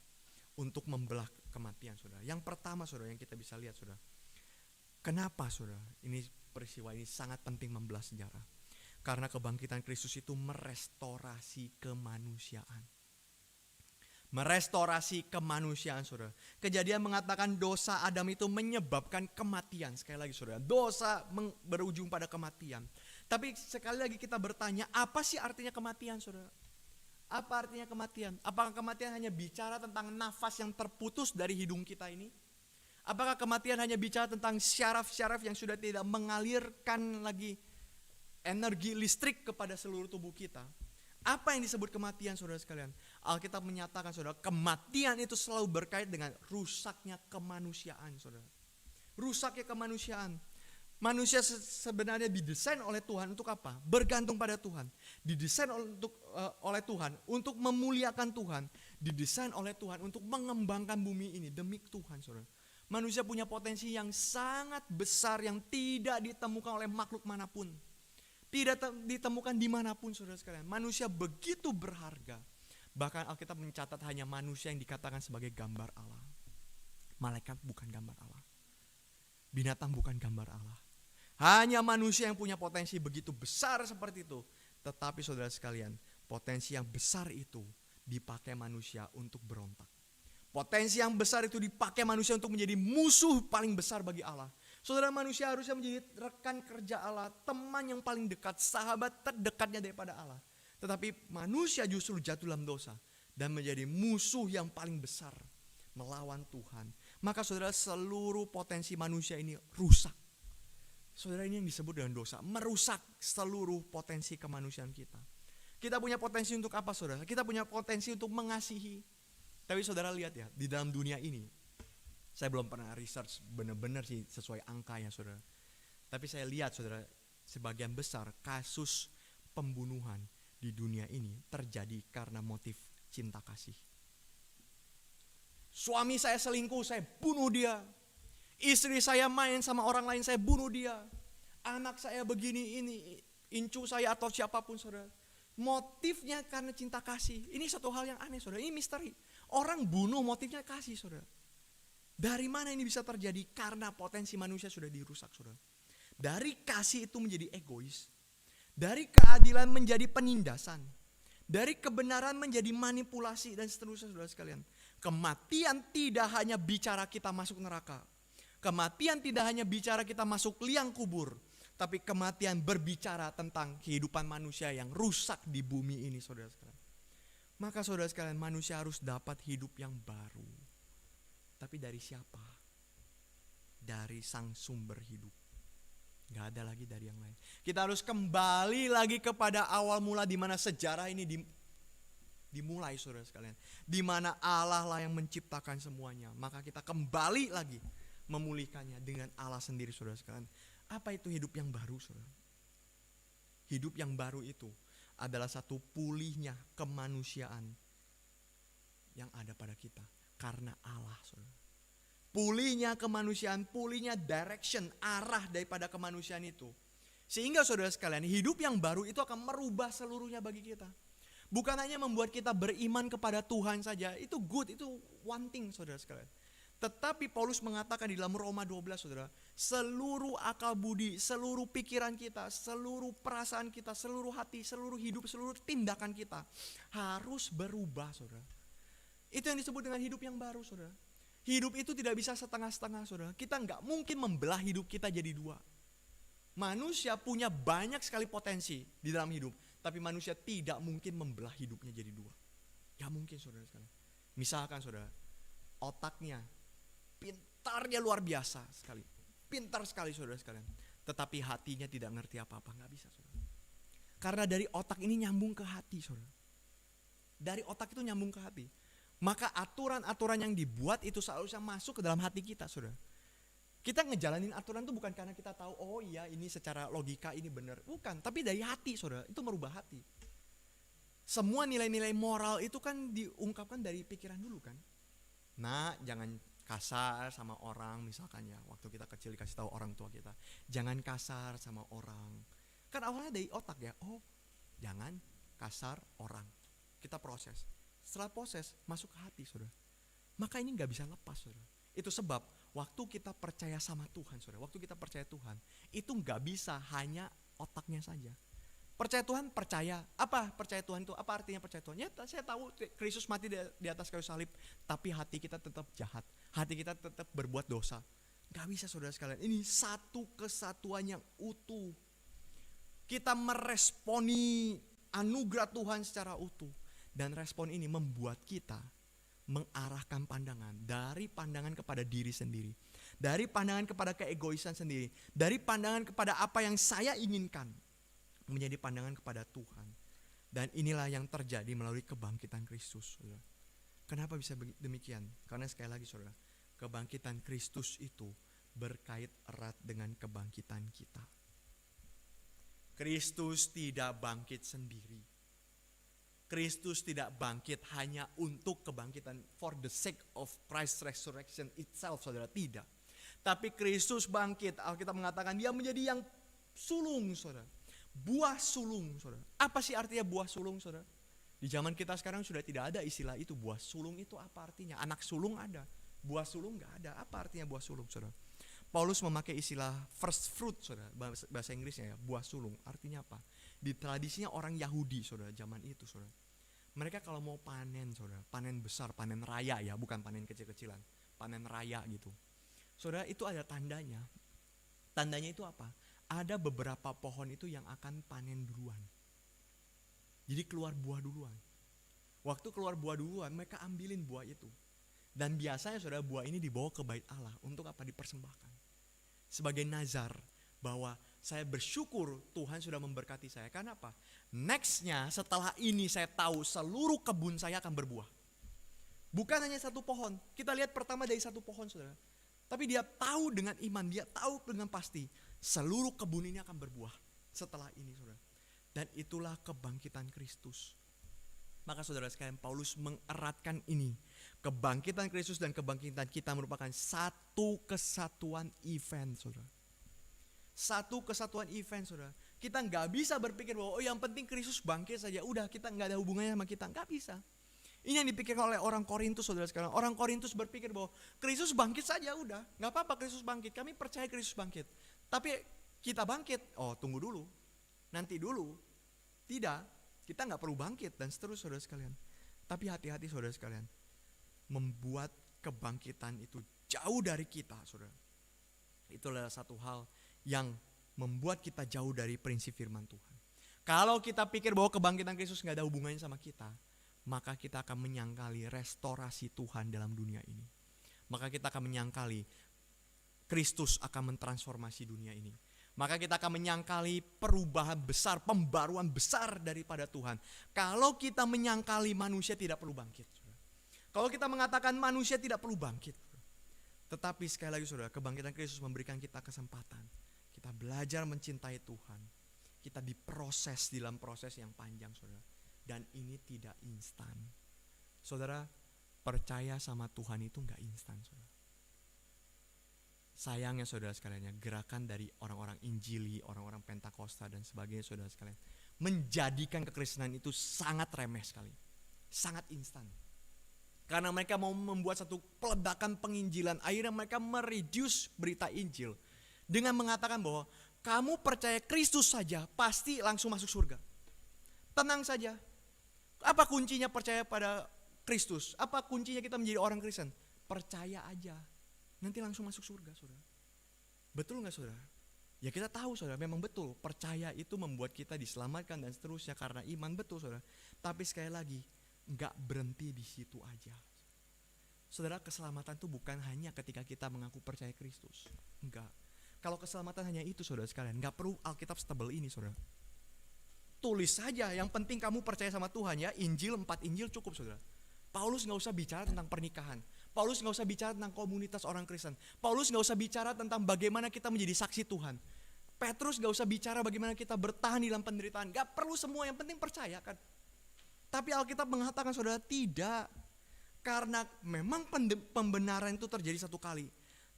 untuk membelah kematian saudara. Yang pertama saudara yang kita bisa lihat saudara. Kenapa saudara? Ini peristiwa ini sangat penting membelah sejarah. Karena kebangkitan Kristus itu merestorasi kemanusiaan. Merestorasi kemanusiaan saudara. Kejadian mengatakan dosa Adam itu menyebabkan kematian. Sekali lagi saudara, dosa berujung pada kematian. Tapi sekali lagi kita bertanya, apa sih artinya kematian saudara? Apa artinya kematian? Apakah kematian hanya bicara tentang nafas yang terputus dari hidung kita ini? Apakah kematian hanya bicara tentang syaraf-syaraf yang sudah tidak mengalirkan lagi energi listrik kepada seluruh tubuh kita? Apa yang disebut kematian saudara sekalian? Alkitab menyatakan saudara, kematian itu selalu berkait dengan rusaknya kemanusiaan saudara. Rusaknya kemanusiaan. Manusia sebenarnya didesain oleh Tuhan untuk apa? Bergantung pada Tuhan. Didesain oleh Tuhan untuk memuliakan Tuhan. Didesain oleh Tuhan untuk mengembangkan bumi ini demi Tuhan saudara. Manusia punya potensi yang sangat besar yang tidak ditemukan oleh makhluk manapun. Tidak ditemukan dimanapun saudara sekalian. Manusia begitu berharga. Bahkan Alkitab mencatat hanya manusia yang dikatakan sebagai gambar Allah. Malaikat bukan gambar Allah. Binatang bukan gambar Allah. Hanya manusia yang punya potensi begitu besar seperti itu. Tetapi saudara sekalian, potensi yang besar itu dipakai manusia untuk berontak. Potensi yang besar itu dipakai manusia untuk menjadi musuh paling besar bagi Allah. Saudara, manusia harusnya menjadi rekan kerja Allah, teman yang paling dekat, sahabat terdekatnya daripada Allah. Tetapi manusia justru jatuh dalam dosa dan menjadi musuh yang paling besar melawan Tuhan. Maka saudara, seluruh potensi manusia ini rusak. Saudara, ini yang disebut dengan dosa, merusak seluruh potensi kemanusiaan kita. Kita punya potensi untuk apa saudara? Kita punya potensi untuk mengasihi. Tapi saudara lihat ya, di dalam dunia ini, saya belum pernah research benar-benar sih sesuai angka ya saudara. Tapi saya lihat saudara, sebagian besar kasus pembunuhan di dunia ini terjadi karena motif cinta kasih. Suami saya selingkuh, saya bunuh dia. Istri saya main sama orang lain, saya bunuh dia. Anak saya begini, ini incu saya atau siapapun saudara. Motifnya karena cinta kasih. Ini satu hal yang aneh saudara, ini misteri. Orang bunuh motifnya kasih saudara. Dari mana ini bisa terjadi? Karena potensi manusia sudah dirusak saudara. Dari kasih itu menjadi egois. Dari keadilan menjadi penindasan. Dari kebenaran menjadi manipulasi dan seterusnya, saudara sekalian. Kematian tidak hanya bicara kita masuk neraka. Kematian tidak hanya bicara kita masuk liang kubur. Tapi kematian berbicara tentang kehidupan manusia yang rusak di bumi ini, saudara sekalian. Maka saudara sekalian, manusia harus dapat hidup yang baru. Tapi dari siapa? Dari sang sumber hidup. Gak ada lagi dari yang lain. Kita harus kembali lagi kepada awal mula di mana sejarah ini dimulai, saudara sekalian. Di mana Allah lah yang menciptakan semuanya. Maka kita kembali lagi memulihkannya dengan Allah sendiri, saudara sekalian. Apa itu hidup yang baru, saudara? Hidup yang baru itu adalah satu pulihnya kemanusiaan yang ada pada kita karena Allah, saudara. Pulihnya kemanusiaan, pulihnya direction, arah daripada kemanusiaan itu. Sehingga saudara sekalian, hidup yang baru itu akan merubah seluruhnya bagi kita. Bukan hanya membuat kita beriman kepada Tuhan saja, itu good, itu one thing, saudara sekalian. Tetapi Paulus mengatakan di dalam Roma 12, saudara, seluruh akal budi, seluruh pikiran kita, seluruh perasaan kita, seluruh hati, seluruh hidup, seluruh tindakan kita harus berubah, saudara. Itu yang disebut dengan hidup yang baru, saudara. Hidup itu tidak bisa setengah-setengah, saudara. Kita nggak mungkin membelah hidup kita jadi dua. Manusia punya banyak sekali potensi di dalam hidup, tapi manusia tidak mungkin membelah hidupnya jadi dua. Gak mungkin, saudara sekalian. Misalkan, saudara, otaknya, pintarnya luar biasa sekali. Pintar sekali, saudara sekalian. Tetapi hatinya tidak ngerti apa-apa, nggak bisa, saudara. Karena dari otak ini nyambung ke hati, saudara. Dari otak itu nyambung ke hati. Maka aturan-aturan yang dibuat itu seharusnya masuk ke dalam hati kita, saudara. Kita ngejalanin aturan itu bukan karena kita tahu, oh iya ini secara logika ini benar. Bukan, tapi dari hati, saudara. Itu merubah hati. Semua nilai-nilai moral itu kan diungkapkan dari pikiran dulu kan. Nah, jangan kasar sama orang misalkan ya. Waktu kita kecil dikasih tahu orang tua kita, jangan kasar sama orang. Kan awalnya dari otak ya. Oh, jangan kasar orang. Kita proses. Setelah proses, masuk ke hati, saudara. Maka ini gak bisa lepas, saudara. Itu sebab waktu kita percaya sama Tuhan, saudara. Waktu kita percaya Tuhan, itu gak bisa hanya otaknya saja. Percaya Tuhan, percaya. Apa percaya Tuhan itu? Apa artinya percaya Tuhan? Ya, saya tahu Kristus mati di atas kayu salib, tapi hati kita tetap jahat. Hati kita tetap berbuat dosa. Gak bisa, saudara sekalian. Ini satu kesatuan yang utuh. Kita meresponi anugerah Tuhan secara utuh. Dan respon ini membuat kita mengarahkan pandangan dari pandangan kepada diri sendiri. Dari pandangan kepada keegoisan sendiri. Dari pandangan kepada apa yang saya inginkan. Menjadi pandangan kepada Tuhan. Dan inilah yang terjadi melalui kebangkitan Kristus, saudara. Kenapa bisa demikian? Karena sekali lagi, saudara, kebangkitan Kristus itu berkait erat dengan kebangkitan kita. Kristus tidak bangkit sendiri. Kristus tidak bangkit hanya untuk kebangkitan for the sake of Christ's resurrection itself, saudara, tidak. Tapi Kristus bangkit, Alkitab mengatakan dia menjadi yang sulung, saudara. Buah sulung, saudara. Apa sih artinya buah sulung, saudara? Di zaman kita sekarang sudah tidak ada istilah itu. Buah sulung itu apa artinya? Anak sulung ada, buah sulung gak ada. Apa artinya buah sulung, saudara? Paulus memakai istilah first fruit, saudara. Bahasa Inggrisnya ya, buah sulung. Artinya apa? Di tradisinya orang Yahudi, saudara, zaman itu, saudara. Mereka kalau mau panen, saudara, panen besar, panen raya ya, bukan panen kecil-kecilan, panen raya gitu. Saudara, itu ada tandanya. Tandanya itu apa? Ada beberapa pohon itu yang akan panen duluan. Jadi keluar buah duluan. Waktu keluar buah duluan, mereka ambilin buah itu. Dan biasanya, saudara, buah ini dibawa ke bait Allah untuk apa? Dipersembahkan. Sebagai nazar bahwa saya bersyukur Tuhan sudah memberkati saya. Karena apa? Nextnya setelah ini saya tahu seluruh kebun saya akan berbuah. Bukan hanya satu pohon. Kita lihat pertama dari satu pohon, saudara. Tapi dia tahu dengan iman, dia tahu dengan pasti seluruh kebun ini akan berbuah setelah ini, saudara. Dan itulah kebangkitan Kristus. Maka saudara sekalian, Paulus mengeratkan ini. Kebangkitan Kristus dan kebangkitan kita merupakan satu kesatuan event, saudara. Satu kesatuan event, saudara. Kita gak bisa berpikir bahwa yang penting Kristus bangkit saja, udah kita gak ada hubungannya sama kita. Gak bisa. Ini yang dipikirkan oleh orang Korintus, saudara sekalian. Orang Korintus berpikir bahwa Kristus bangkit saja, udah. Gak apa-apa Kristus bangkit, kami percaya Kristus bangkit. Tapi kita bangkit, tunggu dulu. nanti dulu. Tidak, kita nggak perlu bangkit dan seterusnya saudara sekalian. Tapi hati-hati saudara sekalian, membuat kebangkitan itu jauh dari kita, saudara. Itulah satu hal yang membuat kita jauh dari prinsip firman Tuhan. Kalau kita pikir bahwa kebangkitan Kristus gak ada hubungannya sama kita, maka kita akan menyangkali restorasi Tuhan dalam dunia ini. Maka kita akan menyangkali Kristus akan mentransformasi dunia ini. Maka kita akan menyangkali perubahan besar, pembaruan besar daripada Tuhan. Kalau kita menyangkali manusia tidak perlu bangkit. Kalau kita mengatakan manusia tidak perlu bangkit. Tetapi sekali lagi saudara, kebangkitan Kristus memberikan kita kesempatan. Kita belajar mencintai Tuhan. Kita diproses dalam proses yang panjang saudara. Dan ini tidak instan. Saudara, percaya sama Tuhan itu gak instan saudara. Sayangnya saudara sekalian, gerakan dari orang-orang Injili, orang-orang Pentakosta dan sebagainya saudara sekalian, menjadikan kekristenan itu sangat remeh sekali. Sangat instan. Karena mereka mau membuat satu peledakan penginjilan, akhirnya mereka mereduce berita Injil dengan mengatakan bahwa kamu percaya Kristus saja pasti langsung masuk surga. Tenang saja. Apa kuncinya percaya pada Kristus? Apa kuncinya kita menjadi orang Kristen? Percaya aja. Nanti langsung masuk surga, saudara. Betul gak saudara? Ya kita tahu saudara, memang betul. Percaya itu membuat kita diselamatkan dan seterusnya karena iman, betul saudara. Tapi sekali lagi, gak berhenti di situ aja. Saudara, keselamatan itu bukan hanya ketika kita mengaku percaya Kristus. Enggak. Kalau keselamatan hanya itu saudara sekalian, gak perlu Alkitab setebal ini saudara. Tulis saja, yang penting kamu percaya sama Tuhan ya. Injil, 4 Injil cukup saudara. Paulus gak usah bicara tentang pernikahan. Paulus gak usah bicara tentang komunitas orang Kristen. Paulus gak usah bicara tentang bagaimana kita menjadi saksi Tuhan. Petrus gak usah bicara bagaimana kita bertahan dalam penderitaan. Gak perlu semua, yang penting percaya kan. Tapi Alkitab mengatakan saudara tidak. Karena memang pembenaran itu terjadi satu kali.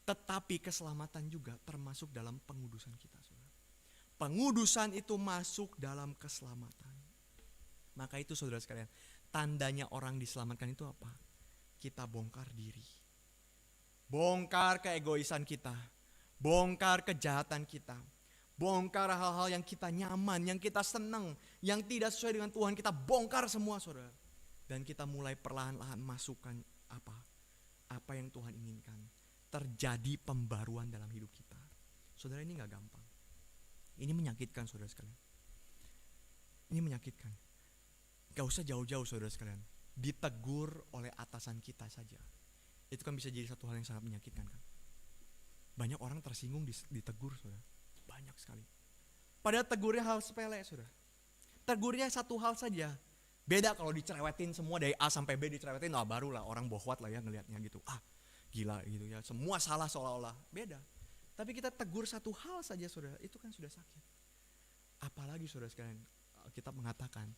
Tetapi keselamatan juga termasuk dalam pengudusan kita saudara. Pengudusan itu masuk dalam keselamatan. Maka itu saudara sekalian, tandanya orang diselamatkan itu apa? Kita bongkar diri. Bongkar keegoisan kita. Bongkar kejahatan kita. Bongkar hal-hal yang kita nyaman, yang kita senang, yang tidak sesuai dengan Tuhan, kita bongkar semua saudara. Dan kita mulai perlahan-lahan masukkan apa yang Tuhan inginkan. Terjadi pembaruan dalam hidup kita. Saudara, ini gak gampang. Ini menyakitkan saudara sekalian. Ini menyakitkan. Gak usah jauh-jauh saudara sekalian. Ditegur oleh atasan kita saja. Itu kan bisa jadi satu hal yang sangat menyakitkan kan. Banyak orang tersinggung ditegur saudara. Banyak sekali. Padahal tegurnya hal sepele saudara. Tegurnya satu hal saja. Beda kalau dicerewetin semua dari A sampai B dicerewetin, barulah orang bohwat lah ya ngelihatnya gitu. Gila gitu ya, semua salah seolah-olah. Beda. Tapi kita tegur satu hal saja saudara, itu kan sudah sakit. Apalagi saudara sekalian, kita mengatakan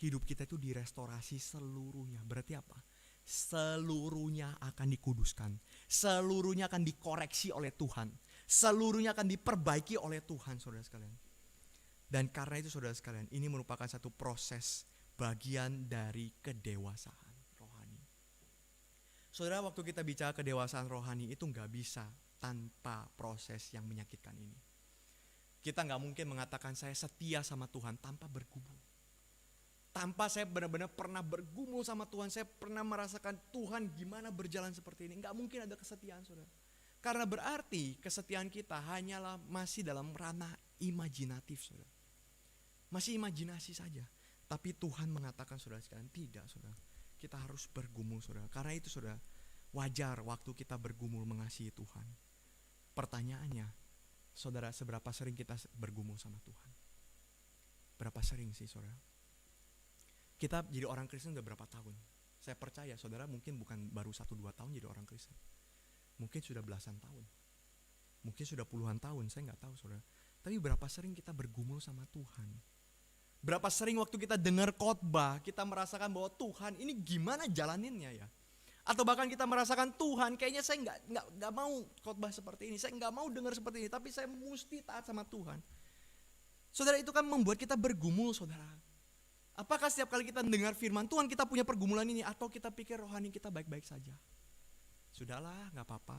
hidup kita itu direstorasi seluruhnya. Berarti apa? Seluruhnya akan dikuduskan. Seluruhnya akan dikoreksi oleh Tuhan. Seluruhnya akan diperbaiki oleh Tuhan saudara sekalian. Dan karena itu saudara sekalian, ini merupakan satu proses bagian dari kedewasaan rohani. Saudara, waktu kita bicara kedewasaan rohani itu gak bisa tanpa proses yang menyakitkan ini. Kita gak mungkin mengatakan saya setia sama Tuhan tanpa bergumul. Tanpa saya benar-benar pernah bergumul sama Tuhan, saya pernah merasakan Tuhan gimana berjalan seperti ini. Gak mungkin ada kesetiaan saudara. Karena berarti kesetiaan kita hanyalah masih dalam ranah imajinatif saudara. Masih imajinasi saja. Tapi Tuhan mengatakan saudara sekalian, tidak saudara. Kita harus bergumul saudara. Karena itu saudara, wajar waktu kita bergumul mengasihi Tuhan. Pertanyaannya, saudara, seberapa sering kita bergumul sama Tuhan? Berapa sering sih saudara? Kita jadi orang Kristen udah berapa tahun? Saya percaya saudara mungkin bukan baru 1-2 tahun jadi orang Kristen. Mungkin sudah belasan tahun. Mungkin sudah puluhan tahun, saya gak tahu saudara. Tapi berapa sering kita bergumul sama Tuhan? Berapa sering waktu kita dengar khotbah, kita merasakan bahwa Tuhan ini gimana jalaninnya ya? Atau bahkan kita merasakan Tuhan kayaknya saya nggak mau khotbah seperti ini, saya nggak mau dengar seperti ini, tapi saya mesti taat sama Tuhan. Saudara, itu kan membuat kita bergumul saudara. Apakah setiap kali kita dengar firman Tuhan kita punya pergumulan ini, atau kita pikir rohani kita baik-baik saja? Sudahlah, nggak apa-apa.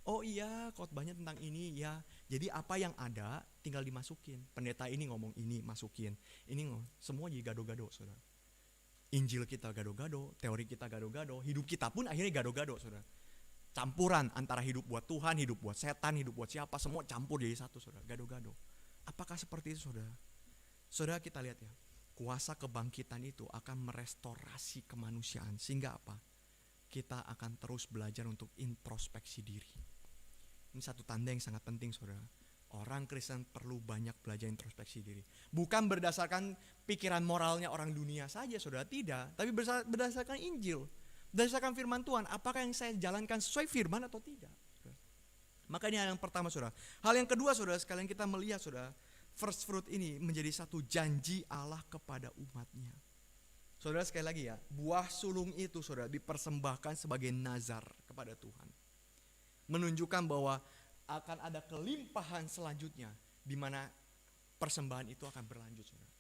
Oh iya, khotbahnya tentang ini ya. Jadi apa yang ada tinggal dimasukin. Pendeta ini ngomong ini, masukin. Ini semua jadi gado-gado, saudara. Injil kita gado-gado, teori kita gado-gado, hidup kita pun akhirnya gado-gado, saudara. Campuran antara hidup buat Tuhan, hidup buat setan, hidup buat siapa, semua campur jadi satu, saudara. Gado-gado. Apakah seperti itu, saudara? Saudara, kita lihat ya, kuasa kebangkitan itu akan merestorasi kemanusiaan. Sehingga apa? Kita akan terus belajar untuk introspeksi diri. Ini satu tanda yang sangat penting, saudara. Orang Kristen perlu banyak belajar introspeksi diri. Bukan berdasarkan pikiran moralnya orang dunia saja, saudara. Tidak, tapi berdasarkan Injil. Berdasarkan firman Tuhan, apakah yang saya jalankan sesuai firman atau tidak? Maka ini hal yang pertama, saudara. Hal yang kedua, saudara, sekalian kita melihat, saudara, first fruit ini menjadi satu janji Allah kepada umatnya. Saudara, sekali lagi ya, buah sulung itu, saudara, dipersembahkan sebagai nazar kepada Tuhan. Menunjukkan bahwa akan ada kelimpahan selanjutnya, di mana persembahan itu akan berlanjut, saudara.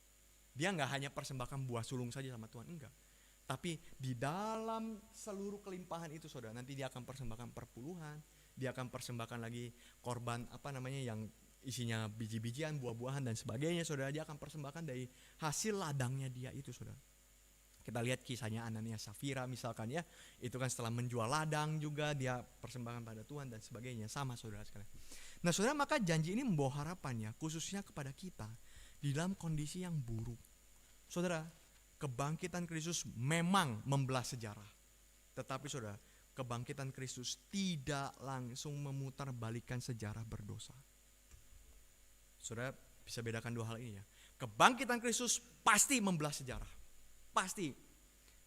Dia nggak hanya persembahkan buah sulung saja sama Tuhan, enggak. Tapi di dalam seluruh kelimpahan itu, saudara, nanti dia akan persembahkan perpuluhan, dia akan persembahkan lagi korban yang isinya biji-bijian, buah-buahan dan sebagainya, saudara. Dia akan persembahkan dari hasil ladangnya dia itu, saudara. Kita lihat kisahnya Anania Safira misalkan ya, itu kan setelah menjual ladang juga dia persembahkan pada Tuhan dan sebagainya, sama, saudara sekalian. Nah, saudara, maka janji ini membawa harapan ya, khususnya kepada kita di dalam kondisi yang buruk. Saudara, kebangkitan Kristus memang membelah sejarah. Tetapi saudara, kebangkitan Kristus tidak langsung memutarbalikkan sejarah berdosa. Saudara bisa bedakan dua hal ini ya. Kebangkitan Kristus pasti membelah sejarah. Pasti.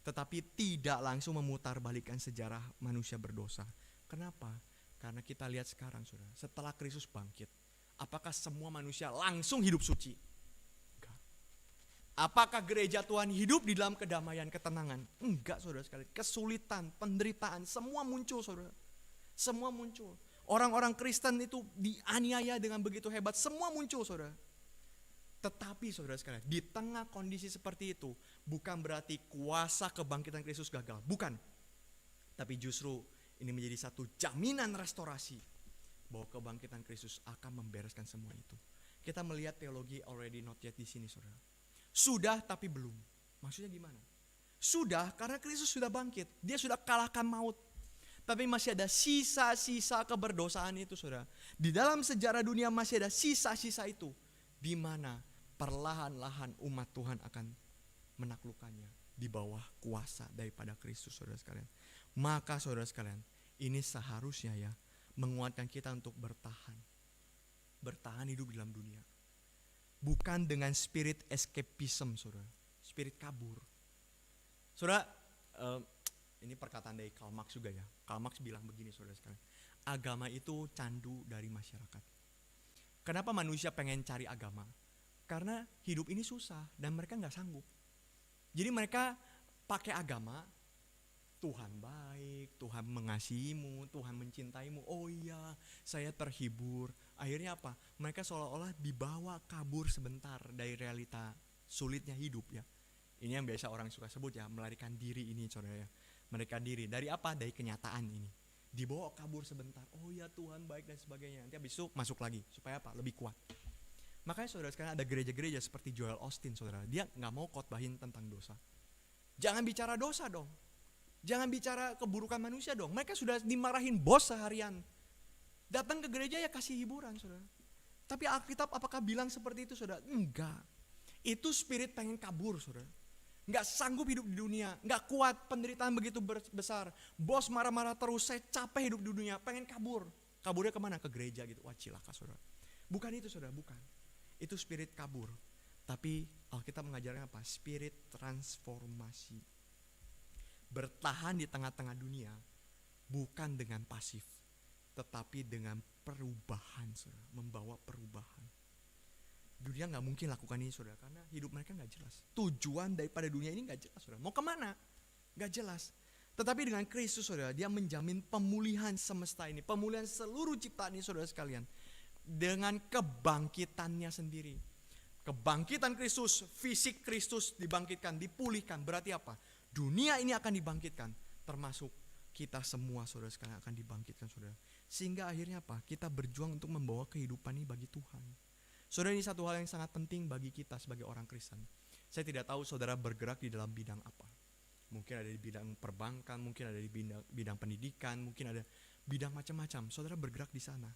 Tetapi tidak langsung memutarbalikkan sejarah manusia berdosa. Kenapa? Karena kita lihat sekarang, saudara, setelah Kristus bangkit, apakah semua manusia langsung hidup suci? Apakah gereja Tuhan hidup di dalam kedamaian, ketenangan? Enggak, saudara sekalian. Kesulitan, penderitaan, semua muncul, saudara. Semua muncul. Orang-orang Kristen itu dianiaya dengan begitu hebat, semua muncul, saudara. Tetapi, saudara sekalian, di tengah kondisi seperti itu, bukan berarti kuasa kebangkitan Kristus gagal. Bukan. Tapi justru ini menjadi satu jaminan restorasi bahwa kebangkitan Kristus akan membereskan semua itu. Kita melihat teologi already not yet di sini, saudara. Sudah tapi belum. Maksudnya gimana? Sudah karena Kristus sudah bangkit. Dia sudah kalahkan maut. Tapi masih ada sisa-sisa keberdosaan itu, saudara. Di dalam sejarah dunia masih ada sisa-sisa itu. Di mana perlahan-lahan umat Tuhan akan menaklukkannya di bawah kuasa daripada Kristus, saudara sekalian. Maka saudara sekalian, ini seharusnya ya menguatkan kita untuk bertahan. Bertahan hidup di dalam dunia. Bukan dengan spirit escapism, saudara. Spirit kabur. Saudara, ini perkataan dari Karl Marx juga ya. Karl Marx bilang begini, saudara sekalian. Agama itu candu dari masyarakat. Kenapa manusia pengen cari agama? Karena hidup ini susah dan mereka gak sanggup. Jadi mereka pakai agama, Tuhan baik, Tuhan mengasihimu, Tuhan mencintaimu. Oh iya, saya terhibur. Akhirnya apa? Mereka seolah-olah dibawa kabur sebentar dari realita sulitnya hidup ya. Ini yang biasa orang suka sebut ya, melarikan diri ini, saudara ya. Melarikan diri dari apa? Dari kenyataan ini. Dibawa kabur sebentar. Oh ya, Tuhan baik dan sebagainya. Nanti habis itu masuk lagi supaya apa? Lebih kuat. Makanya saudara sekarang ada gereja-gereja seperti Joel Osteen, saudara. Dia nggak mau khotbahin tentang dosa. Jangan bicara dosa dong. Jangan bicara keburukan manusia dong. Mereka sudah dimarahin bos seharian. Datang ke gereja ya kasih hiburan, saudara. Tapi Alkitab apakah bilang seperti itu, saudara? Enggak. Itu spirit pengen kabur, saudara. Enggak sanggup hidup di dunia. Enggak kuat, penderitaan begitu besar. Bos marah-marah terus, saya capek hidup di dunia. Pengen kabur. Kaburnya kemana? Ke gereja gitu. Wah, cilaka, saudara. Bukan itu, saudara, bukan. Itu spirit kabur. Tapi Alkitab mengajarkan apa? Spirit transformasi. Bertahan di tengah-tengah dunia bukan dengan pasif, tetapi dengan perubahan, saudara. Membawa perubahan. Dunia gak mungkin lakukan ini, saudara, karena hidup mereka gak jelas. Tujuan daripada dunia ini gak jelas, saudara. Mau kemana? Gak jelas. Tetapi dengan Kristus, saudara, dia menjamin pemulihan semesta ini, pemulihan seluruh ciptaan ini, saudara sekalian, dengan kebangkitannya sendiri. Kebangkitan Kristus, fisik Kristus dibangkitkan, dipulihkan. Berarti apa? Dunia ini akan dibangkitkan, termasuk kita semua saudara sekalian akan dibangkitkan saudara. Sehingga akhirnya apa? Kita berjuang untuk membawa kehidupan ini bagi Tuhan. Saudara, ini satu hal yang sangat penting bagi kita sebagai orang Kristen. Saya tidak tahu saudara bergerak di dalam bidang apa. Mungkin ada di bidang perbankan, mungkin ada di bidang pendidikan, mungkin ada bidang macam-macam. Saudara bergerak di sana.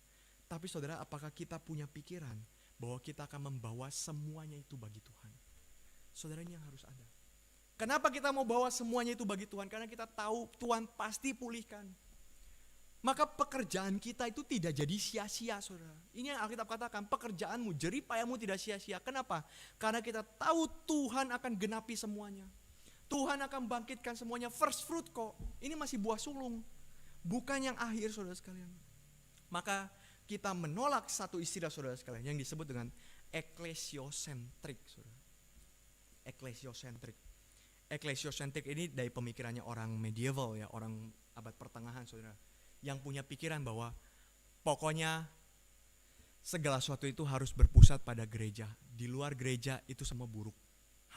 Tapi saudara, apakah kita punya pikiran bahwa kita akan membawa semuanya itu bagi Tuhan? Saudara, ini yang harus ada. Kenapa kita mau bawa semuanya itu bagi Tuhan? Karena kita tahu Tuhan pasti pulihkan. Maka pekerjaan kita itu tidak jadi sia-sia, saudara. Ini yang Alkitab katakan, pekerjaanmu, jeripayamu tidak sia-sia. Kenapa? Karena kita tahu Tuhan akan genapi semuanya. Tuhan akan bangkitkan semuanya. First fruit kok. Ini masih buah sulung. Bukan yang akhir, saudara sekalian. Maka kita menolak satu istilah, saudara sekalian, yang disebut dengan ecclesiocentrik, saudara. Ecclesiocentrik. Ecclesiocentrik ini dari pemikirannya orang medieval ya, orang abad pertengahan, saudara. Yang punya pikiran bahwa pokoknya segala sesuatu itu harus berpusat pada gereja. Di luar gereja itu semua buruk,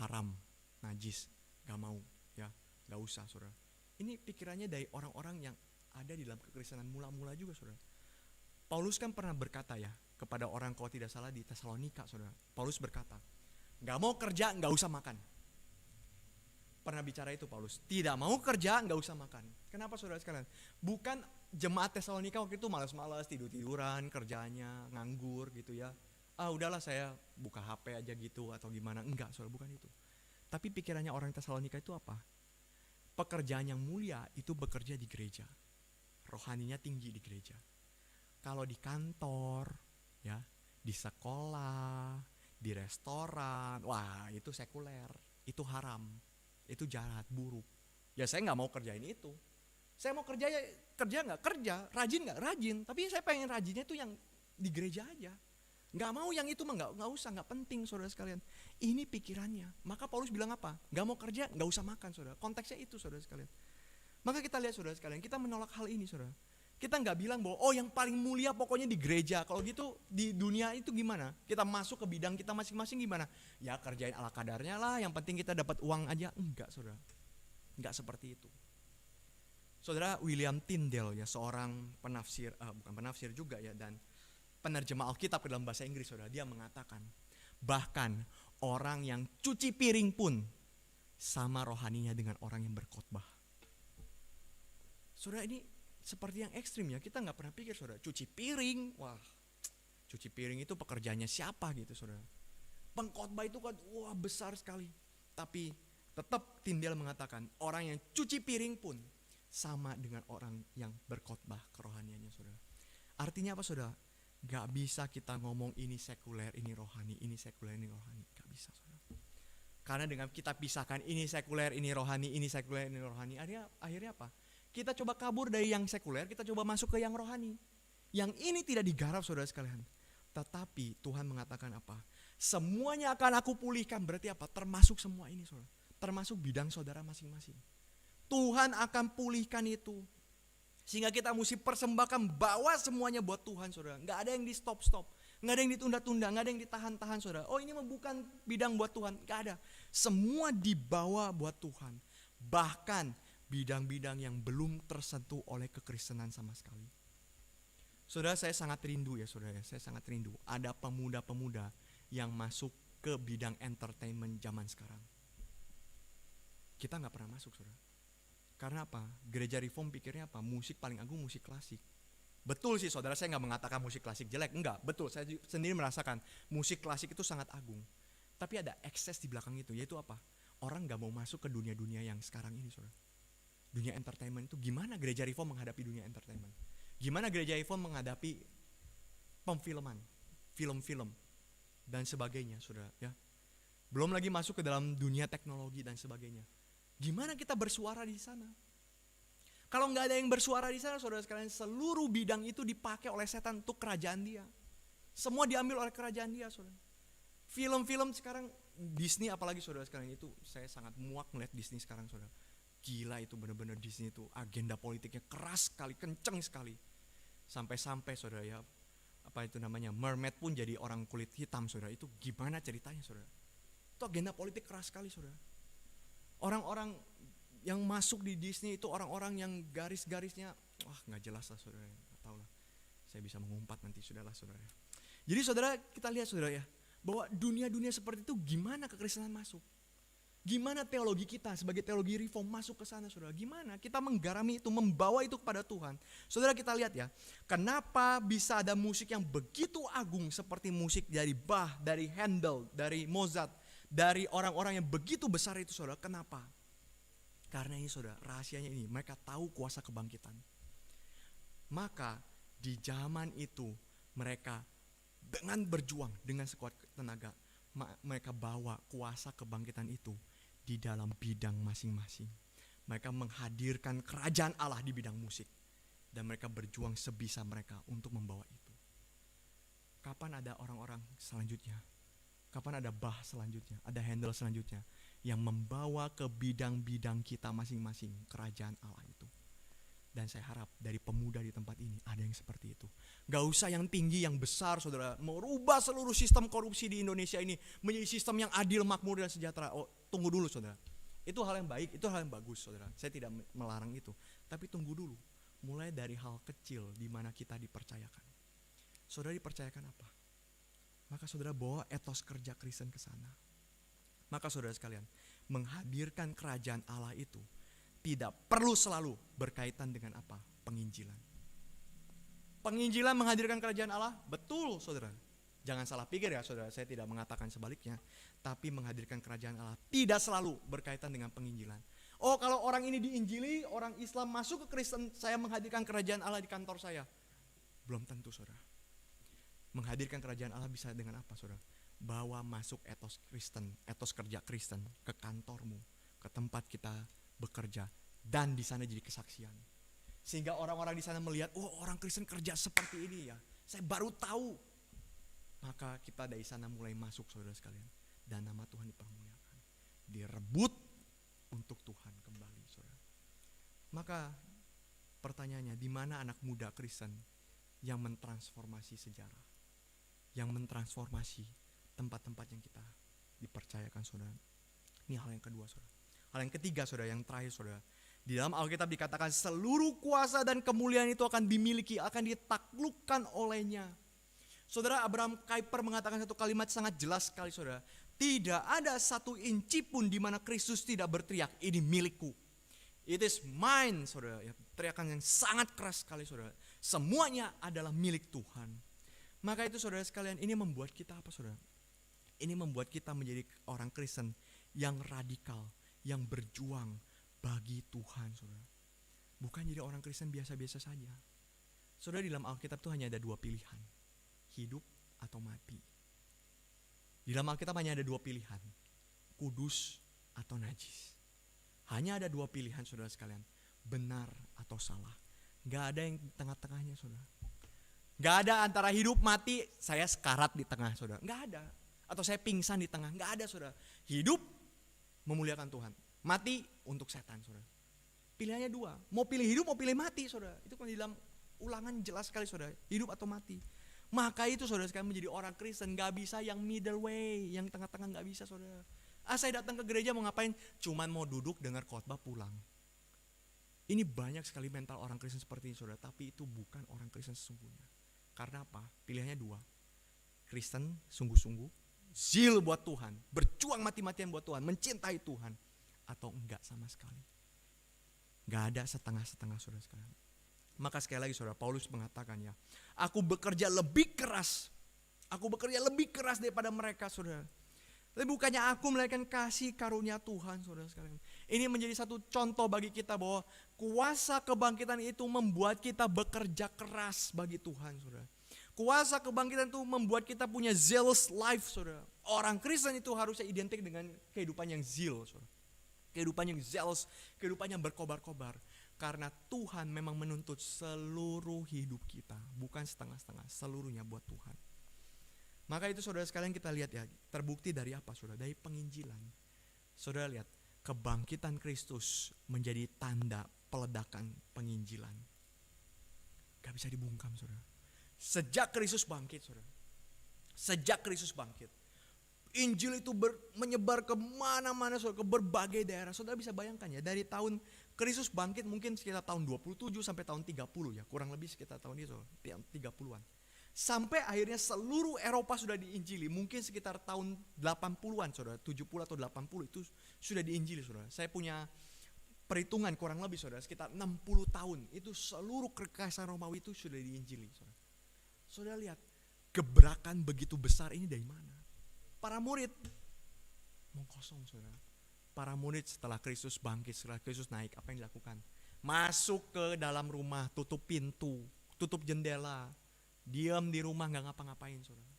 haram, najis, gak mau, ya, gak usah, saudara. Ini pikirannya dari orang-orang yang ada di dalam kekristenan mula-mula juga, saudara. Paulus kan pernah berkata ya kepada orang, kalau tidak salah di Tesalonika, saudara. Paulus berkata, gak mau kerja, gak usah makan. Pernah bicara itu Paulus, tidak mau kerja, gak usah makan. Kenapa, saudara sekalian? Bukan jemaat Tesalonika waktu itu malas-malas, tidur-tiduran, kerjanya nganggur gitu ya. Udahlah saya buka HP aja gitu atau gimana. Enggak, saudara, bukan itu. Tapi pikirannya orang Tesalonika itu apa? Pekerjaan yang mulia itu bekerja di gereja. Rohaninya tinggi di gereja. Kalau di kantor, ya, di sekolah, di restoran, wah itu sekuler, itu haram, itu jahat, buruk. Ya saya nggak mau kerjain itu. Saya mau kerja ya kerja nggak kerja, rajin nggak rajin. Tapi saya pengen rajinnya itu yang di gereja aja. Nggak mau yang itu mah nggak usah, nggak penting, saudara sekalian. Ini pikirannya. Maka Paulus bilang apa? Nggak mau kerja, nggak usah makan, saudara. Konteksnya itu, saudara sekalian. Maka kita lihat, saudara sekalian, kita menolak hal ini, saudara. Kita nggak bilang bahwa yang paling mulia pokoknya di gereja. Kalau gitu di dunia itu gimana? Kita masuk ke bidang kita masing-masing gimana? Ya kerjain ala kadarnya lah. Yang penting kita dapat uang aja. Enggak, saudara. Enggak seperti itu. Saudara, William Tyndale ya, seorang penafsir, bukan penafsir juga ya, dan penerjemah Alkitab ke dalam bahasa Inggris, saudara. Dia mengatakan, bahkan orang yang cuci piring pun sama rohaninya dengan orang yang berkhotbah. Saudara, ini seperti yang ekstrim ya, kita nggak pernah pikir, saudara, cuci piring, wah, cuci piring itu pekerjaannya siapa gitu, saudara. Pengkhotbah itu kan, wah, besar sekali. Tapi tetap Tyndale mengatakan, orang yang cuci piring pun sama dengan orang yang berkhotbah kerohaniannya, saudara. Artinya apa, saudara? Gak bisa kita ngomong ini sekuler, ini rohani, ini sekuler, ini rohani. Gak bisa, saudara. Karena dengan kita pisahkan ini sekuler, ini rohani, ini sekuler, ini rohani, akhirnya apa? Kita coba kabur dari yang sekuler, kita coba masuk ke yang rohani. Yang ini tidak digarap, saudara sekalian. Tetapi Tuhan mengatakan apa? Semuanya akan aku pulihkan. Berarti apa? Termasuk semua ini, saudara. Termasuk bidang saudara masing-masing. Tuhan akan pulihkan itu. Sehingga kita mesti persembahkan, bawa semuanya buat Tuhan, saudara. Gak ada yang di stop-stop. Gak ada yang ditunda-tunda, gak ada yang ditahan-tahan, saudara. Ini bukan bidang buat Tuhan. Gak ada. Semua dibawa buat Tuhan. Bahkan bidang-bidang yang belum tersentuh oleh kekristenan sama sekali. Saudara, saya sangat rindu ya, saudara. Saya sangat rindu. Ada pemuda-pemuda yang masuk ke bidang entertainment zaman sekarang. Kita gak pernah masuk, saudara. Karena apa? Gereja Reform pikirnya apa? Musik paling agung musik klasik. Betul sih, saudara, saya gak mengatakan musik klasik jelek. Enggak, betul. Saya sendiri merasakan musik klasik itu sangat agung. Tapi ada ekses di belakang itu, yaitu apa? Orang gak mau masuk ke dunia-dunia yang sekarang ini, saudara. Dunia entertainment itu, gimana gereja Reform menghadapi dunia entertainment? Gimana gereja Reform menghadapi pemfilman, film-film, dan sebagainya, saudara, ya. Belum lagi masuk ke dalam dunia teknologi dan sebagainya. Gimana kita bersuara di sana? Kalau nggak ada yang bersuara di sana, saudara sekalian, seluruh bidang itu dipakai oleh setan untuk kerajaan dia. Semua diambil oleh kerajaan dia, saudara. Film-film sekarang, Disney apalagi, saudara sekalian, itu saya sangat muak melihat Disney sekarang, saudara. Gila itu, benar-benar Disney itu agenda politiknya keras sekali, kenceng sekali. Sampai-sampai, saudara, ya, apa itu namanya, mermaid pun jadi orang kulit hitam, saudara. Itu gimana ceritanya, saudara? Itu agenda politik keras sekali, saudara. Orang-orang yang masuk di Disney itu orang-orang yang garis-garisnya, wah nggak jelas lah saudara, nggak tahu lah. Saya bisa mengumpat nanti, sudahlah saudara. Jadi saudara, kita lihat saudara ya, bahwa dunia-dunia seperti itu gimana kekristenan masuk. Gimana teologi kita sebagai teologi reform masuk ke sana saudara. Gimana kita menggarami itu, membawa itu kepada Tuhan. Saudara kita lihat ya, kenapa bisa ada musik yang begitu agung seperti musik dari Bach, dari Handel, dari Mozart, dari orang-orang yang begitu besar itu saudara. Kenapa? Karena ini saudara, rahasianya ini, mereka tahu kuasa kebangkitan. Maka di zaman itu mereka dengan berjuang, dengan sekuat tenaga, mereka bawa kuasa kebangkitan itu di dalam bidang masing-masing. Mereka menghadirkan kerajaan Allah di bidang musik. Dan mereka berjuang sebisa mereka untuk membawa itu. Kapan ada orang-orang selanjutnya? Kapan ada Bach selanjutnya? Ada Handel selanjutnya? Yang membawa ke bidang-bidang kita masing-masing kerajaan Allah itu. Dan saya harap dari pemuda di tempat ini ada yang seperti itu. Gak usah yang tinggi, yang besar saudara. Merubah seluruh sistem korupsi di Indonesia ini menjadi sistem yang adil, makmur dan sejahtera. Oh, tunggu dulu saudara. Itu hal yang baik, itu hal yang bagus saudara. Saya tidak melarang itu. Tapi tunggu dulu. Mulai dari hal kecil di mana kita dipercayakan. Saudara dipercayakan apa? Maka saudara bawa etos kerja Kristen ke sana. Maka saudara sekalian, menghadirkan kerajaan Allah itu tidak perlu selalu berkaitan dengan apa? Penginjilan. Penginjilan menghadirkan kerajaan Allah, betul saudara. Jangan salah pikir ya saudara, saya tidak mengatakan sebaliknya. Tapi menghadirkan kerajaan Allah tidak selalu berkaitan dengan penginjilan. Oh, kalau orang ini diinjili, orang Islam masuk ke Kristen, saya menghadirkan kerajaan Allah di kantor saya. Belum tentu saudara. Menghadirkan kerajaan Allah bisa dengan apa saudara? Bawa masuk etos Kristen, etos kerja Kristen ke kantormu, ke tempat kita bekerja, dan di sana jadi kesaksian. Sehingga orang-orang di sana melihat, oh orang Kristen kerja seperti ini ya. Saya baru tahu. Maka kita dari sana mulai masuk saudara sekalian. Dan nama Tuhan dipermuliakan. Direbut untuk Tuhan kembali saudara. Maka pertanyaannya, di mana anak muda Kristen yang mentransformasi sejarah? Yang mentransformasi tempat-tempat yang kita dipercayakan saudara. Ini hal yang kedua saudara. Hal yang ketiga saudara, yang terakhir saudara. Di dalam Alkitab dikatakan seluruh kuasa dan kemuliaan itu akan dimiliki, akan ditaklukkan olehnya. Saudara, Abraham Kuyper mengatakan satu kalimat sangat jelas sekali saudara. Tidak ada satu inci pun di mana Kristus tidak berteriak, ini milikku. It is mine saudara. Ya, teriakan yang sangat keras sekali saudara. Semuanya adalah milik Tuhan. Maka itu saudara sekalian, ini membuat kita apa saudara? Ini membuat kita menjadi orang Kristen yang radikal, yang berjuang bagi Tuhan saudara. Bukan jadi orang Kristen biasa-biasa saja. Saudara, di dalam Alkitab itu hanya ada dua pilihan. Hidup atau mati. Di dalam Alkitab hanya ada dua pilihan. Kudus atau najis. Hanya ada dua pilihan saudara sekalian. Benar atau salah. Gak ada yang tengah-tengahnya saudara. Gak ada antara hidup mati, saya sekarat di tengah saudara. Gak ada. Atau saya pingsan di tengah. Gak ada saudara. Hidup memuliakan Tuhan. Mati untuk setan saudara. Pilihannya dua. Mau pilih hidup, mau pilih mati saudara. Itu kan di dalam Ulangan jelas sekali saudara. Hidup atau mati. Maka itu saudara sekalian menjadi orang Kristen. Gak bisa yang middle way. Yang tengah-tengah gak bisa saudara. Saya datang ke gereja mau ngapain? Cuman mau duduk dengar khotbah pulang. Ini banyak sekali mental orang Kristen seperti ini saudara. Tapi itu bukan orang Kristen sesungguhnya. Karena apa? Pilihannya dua. Kristen sungguh-sungguh. Zeal buat Tuhan. Berjuang mati-matian buat Tuhan. Mencintai Tuhan. Atau enggak sama sekali. Gak ada setengah-setengah saudara sekalian. Maka sekali lagi saudara, Paulus mengatakan ya, aku bekerja lebih keras. Aku bekerja lebih keras daripada mereka saudara. Tapi bukannya aku melainkan kasih karunia Tuhan saudara sekalian. Ini menjadi satu contoh bagi kita bahwa kuasa kebangkitan itu membuat kita bekerja keras bagi Tuhan saudara. Kuasa kebangkitan itu membuat kita punya zealous life saudara. Orang Kristen itu harusnya identik dengan kehidupan yang zeal saudara. Kehidupan yang zealous, kehidupan yang berkobar-kobar. Karena Tuhan memang menuntut seluruh hidup kita. Bukan setengah-setengah, seluruhnya buat Tuhan. Maka itu saudara sekalian kita lihat ya, terbukti dari apa saudara? Dari penginjilan. Saudara lihat, kebangkitan Kristus menjadi tanda peledakan penginjilan. Gak bisa dibungkam saudara. Sejak Kristus bangkit saudara. Sejak Kristus bangkit. Injil itu menyebar kemana-mana, saudara, ke berbagai daerah. Saudara bisa bayangkan ya, dari tahun Kristus bangkit mungkin sekitar tahun 27 sampai tahun 30 ya, kurang lebih sekitar tahun itu, 30-an. Sampai akhirnya seluruh Eropa sudah diinjili, mungkin sekitar tahun 80-an saudara, 70 atau 80 itu sudah diinjili saudara. Saya punya perhitungan kurang lebih saudara, sekitar 60 tahun itu seluruh kekaisaran Romawi itu sudah diinjili saudara. Saudara lihat, gebrakan begitu besar ini dari mana? Para murid mau kosong saudara. Para murid setelah Kristus bangkit, setelah Kristus naik, apa yang dilakukan? Masuk ke dalam rumah, tutup pintu, tutup jendela, diam di rumah gak ngapa-ngapain saudara.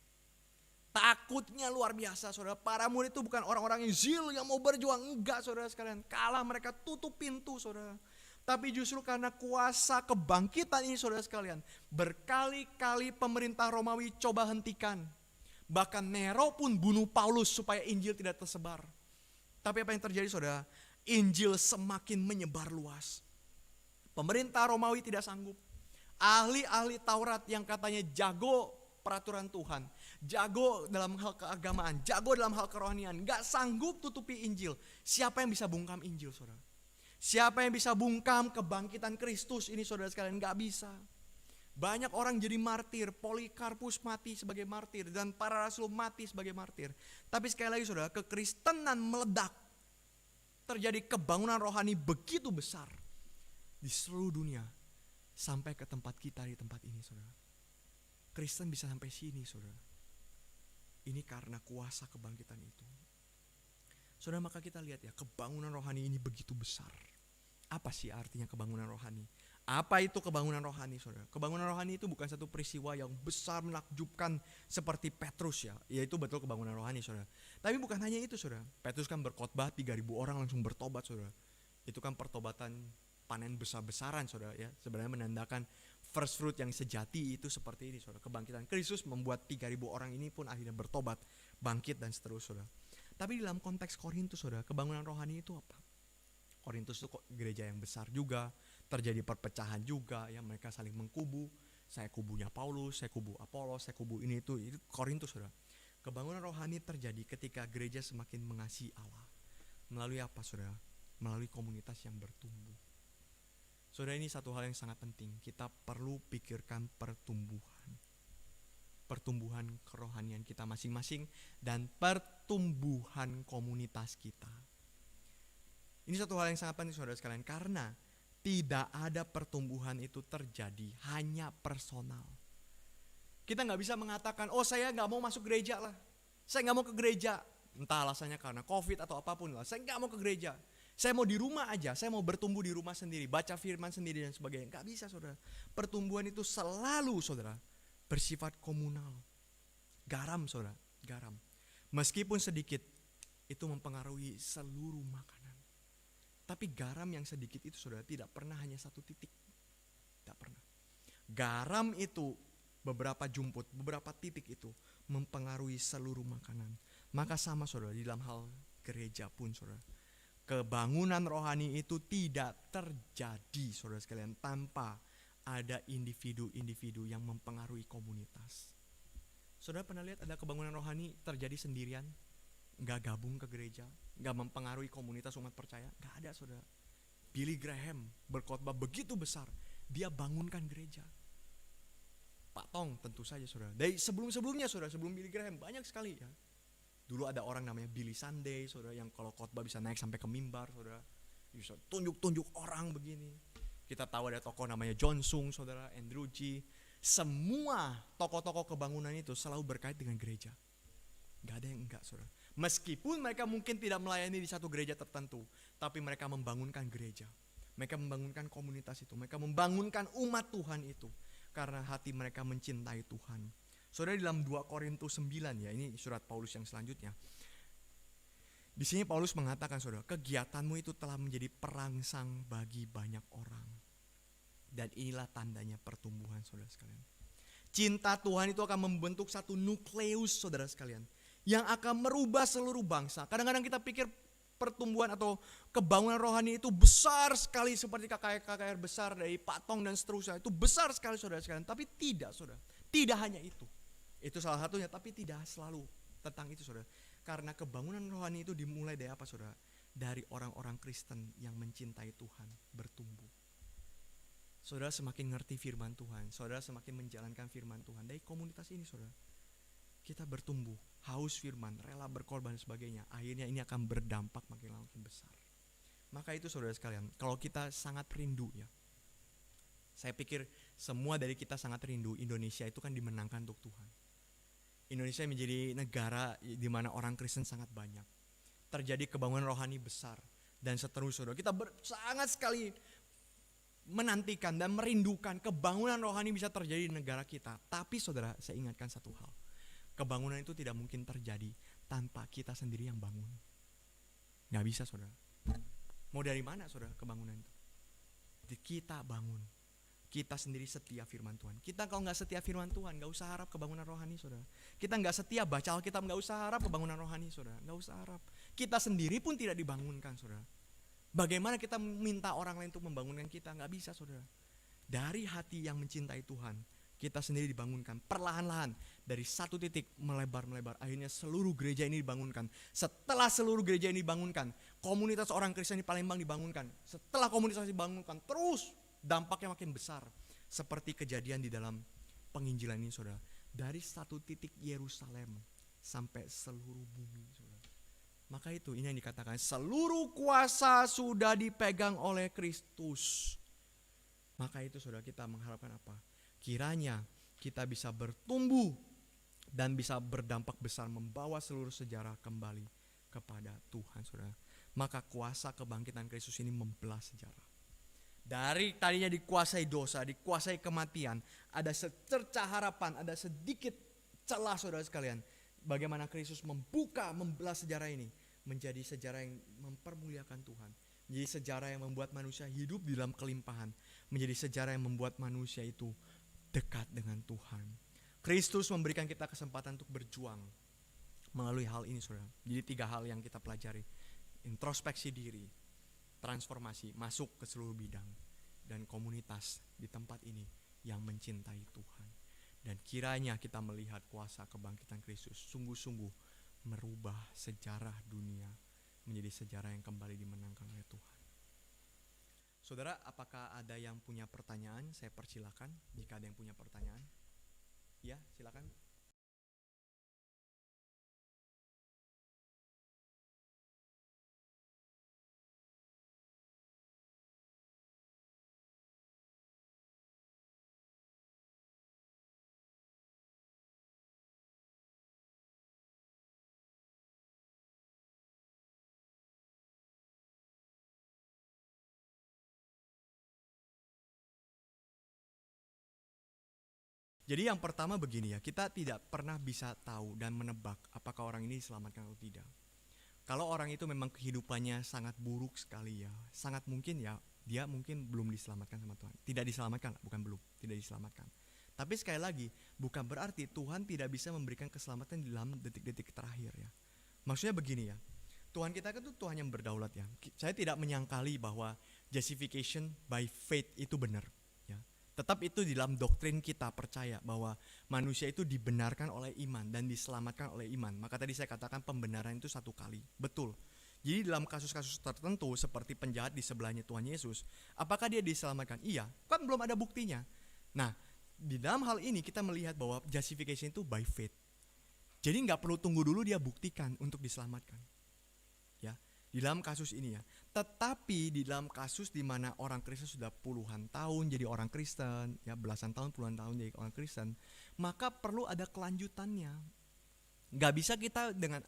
Takutnya luar biasa saudara. Para murid itu bukan orang-orang yang zil yang mau berjuang, enggak saudara sekalian. Kalah mereka tutup pintu saudara. Tapi justru karena kuasa kebangkitan ini saudara sekalian, berkali-kali pemerintah Romawi coba hentikan. Bahkan Nero pun bunuh Paulus supaya Injil tidak tersebar. Tapi apa yang terjadi saudara? Injil semakin menyebar luas. Pemerintah Romawi tidak sanggup. Ahli-ahli Taurat yang katanya jago peraturan Tuhan, jago dalam hal keagamaan, jago dalam hal kerohanian, gak sanggup tutupi Injil. Siapa yang bisa bungkam Injil saudara? Siapa yang bisa bungkam kebangkitan Kristus ini saudara sekalian? Gak bisa. Banyak orang jadi martir, Polikarpus mati sebagai martir dan para rasul mati sebagai martir. Tapi sekali lagi saudara, kekristenan meledak. Terjadi kebangunan rohani begitu besar di seluruh dunia sampai ke tempat kita di tempat ini saudara. Kristen bisa sampai sini saudara. Ini karena kuasa kebangkitan itu. Saudara, maka kita lihat ya, kebangunan rohani ini begitu besar. Apa sih artinya kebangunan rohani? Apa itu kebangunan rohani saudara? Kebangunan rohani itu bukan satu peristiwa yang besar menakjubkan seperti Petrus ya. Ya itu betul kebangunan rohani saudara. Tapi bukan hanya itu saudara. Petrus kan berkhotbah 3.000 orang langsung bertobat saudara. Itu kan pertobatan panen besar-besaran saudara ya. Sebenarnya menandakan first fruit yang sejati itu seperti ini saudara. Kebangkitan Kristus membuat 3.000 orang ini pun akhirnya bertobat, bangkit dan seterusnya saudara. Tapi dalam konteks Korintus saudara, kebangunan rohani itu apa? Korintus itu gereja yang besar juga, terjadi perpecahan juga ya, mereka saling mengkubu. Saya kubunya Paulus, saya kubu Apolos, saya kubu ini itu Korintus saudara. Kebangunan rohani terjadi ketika gereja semakin mengasihi Allah. Melalui apa saudara? Melalui komunitas yang bertumbuh. Saudara, ini satu hal yang sangat penting. Kita perlu pikirkan pertumbuhan. Pertumbuhan kerohanian kita masing-masing dan pertumbuhan komunitas kita. Ini satu hal yang sangat penting saudara sekalian, karena tidak ada pertumbuhan itu terjadi hanya personal. Kita gak bisa mengatakan, oh saya gak mau masuk gereja lah, saya gak mau ke gereja. Entah alasannya karena COVID atau apapun lah, saya gak mau ke gereja. Saya mau di rumah aja, saya mau bertumbuh di rumah sendiri, baca firman sendiri dan sebagainya. Gak bisa saudara. Pertumbuhan itu selalu saudara bersifat komunal. Garam saudara, garam. Meskipun sedikit, itu mempengaruhi seluruh makanan. Tapi garam yang sedikit itu saudara tidak pernah hanya satu titik. Tidak pernah. Garam itu beberapa jumput, beberapa titik itu mempengaruhi seluruh makanan. Maka sama saudara di dalam hal gereja pun saudara. Kebangunan rohani itu tidak terjadi saudara sekalian tanpa ada individu-individu yang mempengaruhi komunitas. Saudara pernah lihat ada kebangunan rohani terjadi sendirian? Gak gabung ke gereja, gak mempengaruhi komunitas umat percaya, gak ada saudara. Billy Graham berkhotbah begitu besar, dia bangunkan gereja. Pak Tong tentu saja saudara. Dari sebelum-sebelumnya saudara, sebelum Billy Graham banyak sekali ya. Dulu ada orang namanya Billy Sunday saudara, yang kalau khotbah bisa naik sampai ke mimbar saudara, bisa tunjuk-tunjuk orang begini. Kita tahu ada tokoh namanya John Sung saudara, Andrew G. Semua tokoh-tokoh kebangunan itu selalu berkait dengan gereja. Gak ada yang enggak saudara. Meskipun mereka mungkin tidak melayani di satu gereja tertentu, tapi mereka membangunkan gereja. Mereka membangunkan komunitas itu, mereka membangunkan umat Tuhan itu. Karena hati mereka mencintai Tuhan. Saudara, dalam 2 Korintus 9 ya, ini surat Paulus yang selanjutnya. Di sini Paulus mengatakan saudara, kegiatanmu itu telah menjadi perangsang bagi banyak orang. Dan inilah tandanya pertumbuhan saudara sekalian. Cinta Tuhan itu akan membentuk satu nukleus saudara sekalian, yang akan merubah seluruh bangsa. Kadang-kadang kita pikir pertumbuhan atau kebangunan rohani itu besar sekali seperti KKR besar dari Pak Tong dan seterusnya. Itu besar sekali saudara sekalian. Tapi tidak saudara. Tidak hanya itu. Itu salah satunya, tapi tidak selalu tentang itu saudara. Karena kebangunan rohani itu dimulai dari apa, saudara? Dari orang-orang Kristen yang mencintai Tuhan bertumbuh. Saudara semakin ngerti firman Tuhan, saudara semakin menjalankan firman Tuhan. Dari komunitas ini, saudara, kita bertumbuh, haus firman, rela berkorban dan sebagainya. Akhirnya ini akan berdampak makin besar. Maka itu saudara sekalian, kalau kita sangat rindu ya, saya pikir semua dari kita sangat rindu Indonesia itu kan dimenangkan untuk Tuhan. Indonesia menjadi negara di mana orang Kristen sangat banyak. Terjadi kebangunan rohani besar dan seterusnya. Kita sangat sekali menantikan dan merindukan kebangunan rohani bisa terjadi di negara kita. Tapi saudara, saya ingatkan satu hal. Kebangunan itu tidak mungkin terjadi tanpa kita sendiri yang bangun. Gak bisa, saudara. Mau dari mana, saudara, kebangunan itu? Kita bangun. Kita sendiri setia firman Tuhan. Kita kalau gak setia firman Tuhan, gak usah harap kebangunan rohani, saudara. Kita gak setia baca Alkitab, gak usah harap kebangunan rohani, saudara. Gak usah harap. Kita sendiri pun tidak dibangunkan, saudara. Bagaimana kita minta orang lain untuk membangunkan kita? Gak bisa, saudara. Dari hati yang mencintai Tuhan, kita sendiri dibangunkan perlahan-lahan. Dari satu titik melebar. Akhirnya seluruh gereja ini dibangunkan. Setelah seluruh gereja ini dibangunkan, komunitas orang Kristen di Palembang dibangunkan. Setelah komunitas dibangunkan, terus dampaknya makin besar. Seperti kejadian di dalam penginjilan ini, saudara. Dari satu titik Yerusalem sampai seluruh bumi, saudara. Maka itu ini yang dikatakan seluruh kuasa sudah dipegang oleh Kristus. Maka itu saudara, kita mengharapkan apa? Kiranya kita bisa bertumbuh dan bisa berdampak besar membawa seluruh sejarah kembali kepada Tuhan, saudara. Maka kuasa kebangkitan Kristus ini membelah sejarah. Dari tadinya dikuasai dosa, dikuasai kematian, ada secercah harapan, ada sedikit celah, saudara sekalian. Bagaimana Kristus membelah sejarah ini menjadi sejarah yang mempermuliakan Tuhan, menjadi sejarah yang membuat manusia hidup di dalam kelimpahan, menjadi sejarah yang membuat manusia itu dekat dengan Tuhan. Kristus memberikan kita kesempatan untuk berjuang melalui hal ini, saudara. Jadi 3 hal yang kita pelajari: introspeksi diri, transformasi, masuk ke seluruh bidang, dan komunitas di tempat ini yang mencintai Tuhan. Dan kiranya kita melihat kuasa kebangkitan Kristus sungguh-sungguh merubah sejarah dunia menjadi sejarah yang kembali dimenangkan oleh Tuhan. Saudara, apakah ada yang punya pertanyaan? Saya persilakan jika ada yang punya pertanyaan. Ya, silakan. Jadi yang pertama begini ya, kita tidak pernah bisa tahu dan menebak apakah orang ini diselamatkan atau tidak. Kalau orang itu memang kehidupannya sangat buruk sekali ya, sangat mungkin ya dia mungkin belum diselamatkan sama Tuhan. Tidak diselamatkan, bukan belum, tidak diselamatkan. Tapi sekali lagi, bukan berarti Tuhan tidak bisa memberikan keselamatan di dalam detik-detik terakhir ya. Maksudnya begini ya, Tuhan kita kan itu Tuhan yang berdaulat ya. Saya tidak menyangkali bahwa justification by faith itu benar. Tetap itu di dalam doktrin kita percaya bahwa manusia itu dibenarkan oleh iman dan diselamatkan oleh iman. Maka tadi saya katakan pembenaran itu 1 kali. Betul. Jadi dalam kasus-kasus tertentu seperti penjahat di sebelahnya Tuhan Yesus, apakah dia diselamatkan? Iya, kan belum ada buktinya. Nah, di dalam hal ini kita melihat bahwa justification itu by faith. Jadi gak perlu tunggu dulu dia buktikan untuk diselamatkan. Ya, di dalam kasus ini ya. Tetapi di dalam kasus di mana orang Kristen sudah puluhan tahun jadi orang Kristen, ya belasan tahun, puluhan tahun jadi orang Kristen, maka perlu ada kelanjutannya. Gak bisa kita dengan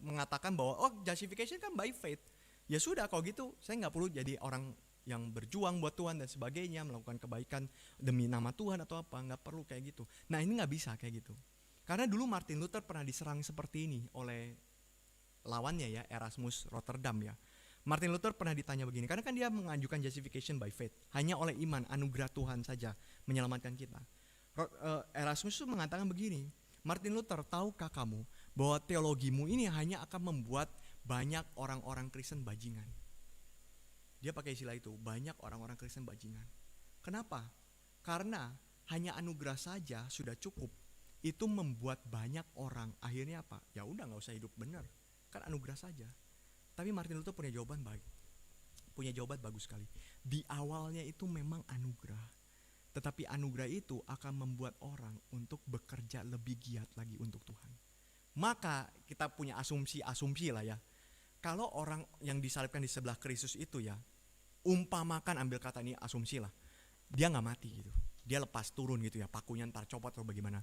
mengatakan bahwa justification kan by faith. Ya sudah, kalau gitu saya gak perlu jadi orang yang berjuang buat Tuhan dan sebagainya, melakukan kebaikan demi nama Tuhan atau apa, gak perlu kayak gitu. Nah ini gak bisa kayak gitu. Karena dulu Martin Luther pernah diserang seperti ini oleh lawannya ya, Erasmus Rotterdam ya. Martin Luther pernah ditanya begini, karena kan dia mengajukan justification by faith, hanya oleh iman, anugerah Tuhan saja menyelamatkan kita. Erasmus itu mengatakan begini, Martin Luther, tahukah kamu bahwa teologimu ini hanya akan membuat banyak orang-orang Kristen bajingan? Dia pakai istilah itu, banyak orang-orang Kristen bajingan. Kenapa? Karena hanya anugerah saja sudah cukup. itu membuat banyak orang akhirnya apa? Ya udah nggak usah hidup benar, kan anugerah saja. Tapi Martin Luther punya jawaban baik, punya jawaban bagus sekali. Di awalnya itu memang anugerah, tetapi anugerah itu akan membuat orang untuk bekerja lebih giat lagi untuk Tuhan. Maka kita punya asumsi lah ya. Kalau orang yang disalibkan di sebelah Kristus itu ya, umpamakan, ambil kata ini asumsi lah, dia nggak mati gitu, dia lepas turun gitu ya, pakunya ntar copot atau bagaimana,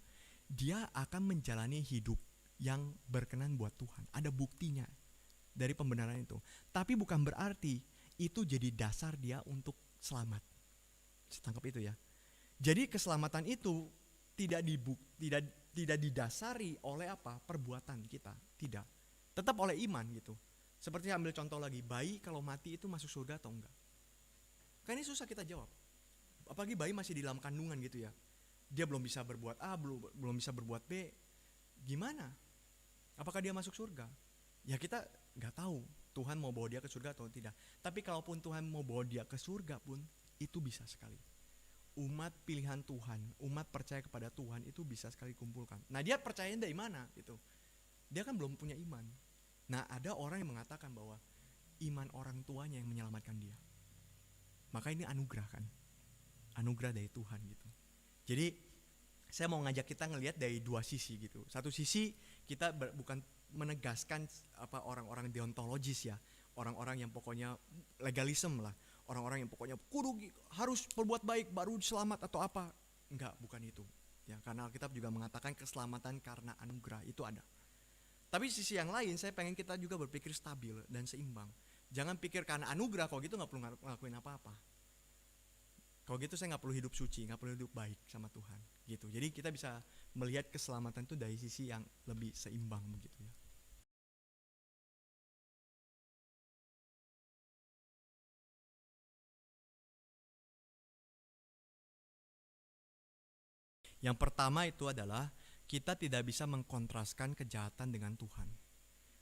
dia akan menjalani hidup yang berkenan buat Tuhan. Ada buktinya dari pembenaran itu. Tapi bukan berarti itu jadi dasar dia untuk selamat. Tangkap itu ya. Jadi keselamatan itu tidak didasari oleh apa? Perbuatan kita, tidak. Tetap oleh iman gitu. Seperti ambil contoh lagi, bayi kalau mati itu masuk surga atau enggak? Kan ini susah kita jawab. Apalagi bayi masih di dalam kandungan gitu ya. Dia belum bisa berbuat A, belum bisa berbuat B. Gimana? Apakah dia masuk surga? Ya kita nggak tahu Tuhan mau bawa dia ke surga atau tidak. Tapi kalaupun Tuhan mau bawa dia ke surga pun, itu bisa sekali. Umat pilihan Tuhan, umat percaya kepada Tuhan itu bisa sekali kumpulkan. Nah dia percayanya dari mana gitu? Dia kan belum punya iman. Nah ada orang yang mengatakan bahwa iman orang tuanya yang menyelamatkan dia. Maka ini anugerah kan? Anugerah dari Tuhan gitu. Jadi saya mau ngajak kita ngelihat dari dua sisi gitu. Satu sisi kita bukan menegaskan apa orang-orang deontologis ya, orang-orang yang pokoknya legalisme lah, orang-orang yang pokoknya kudu harus berbuat baik baru selamat atau apa. Enggak, bukan itu. Ya, karena Alkitab juga mengatakan keselamatan karena anugerah itu ada. Tapi sisi yang lain saya pengen kita juga berpikir stabil dan seimbang. Jangan pikir karena anugerah kalau gitu nggak perlu ngelakuin apa-apa. Kalau gitu saya nggak perlu hidup suci, nggak perlu hidup baik sama Tuhan, gitu. Jadi kita bisa melihat keselamatan itu dari sisi yang lebih seimbang begitu ya. Yang pertama itu adalah kita tidak bisa mengkontraskan kejahatan dengan Tuhan.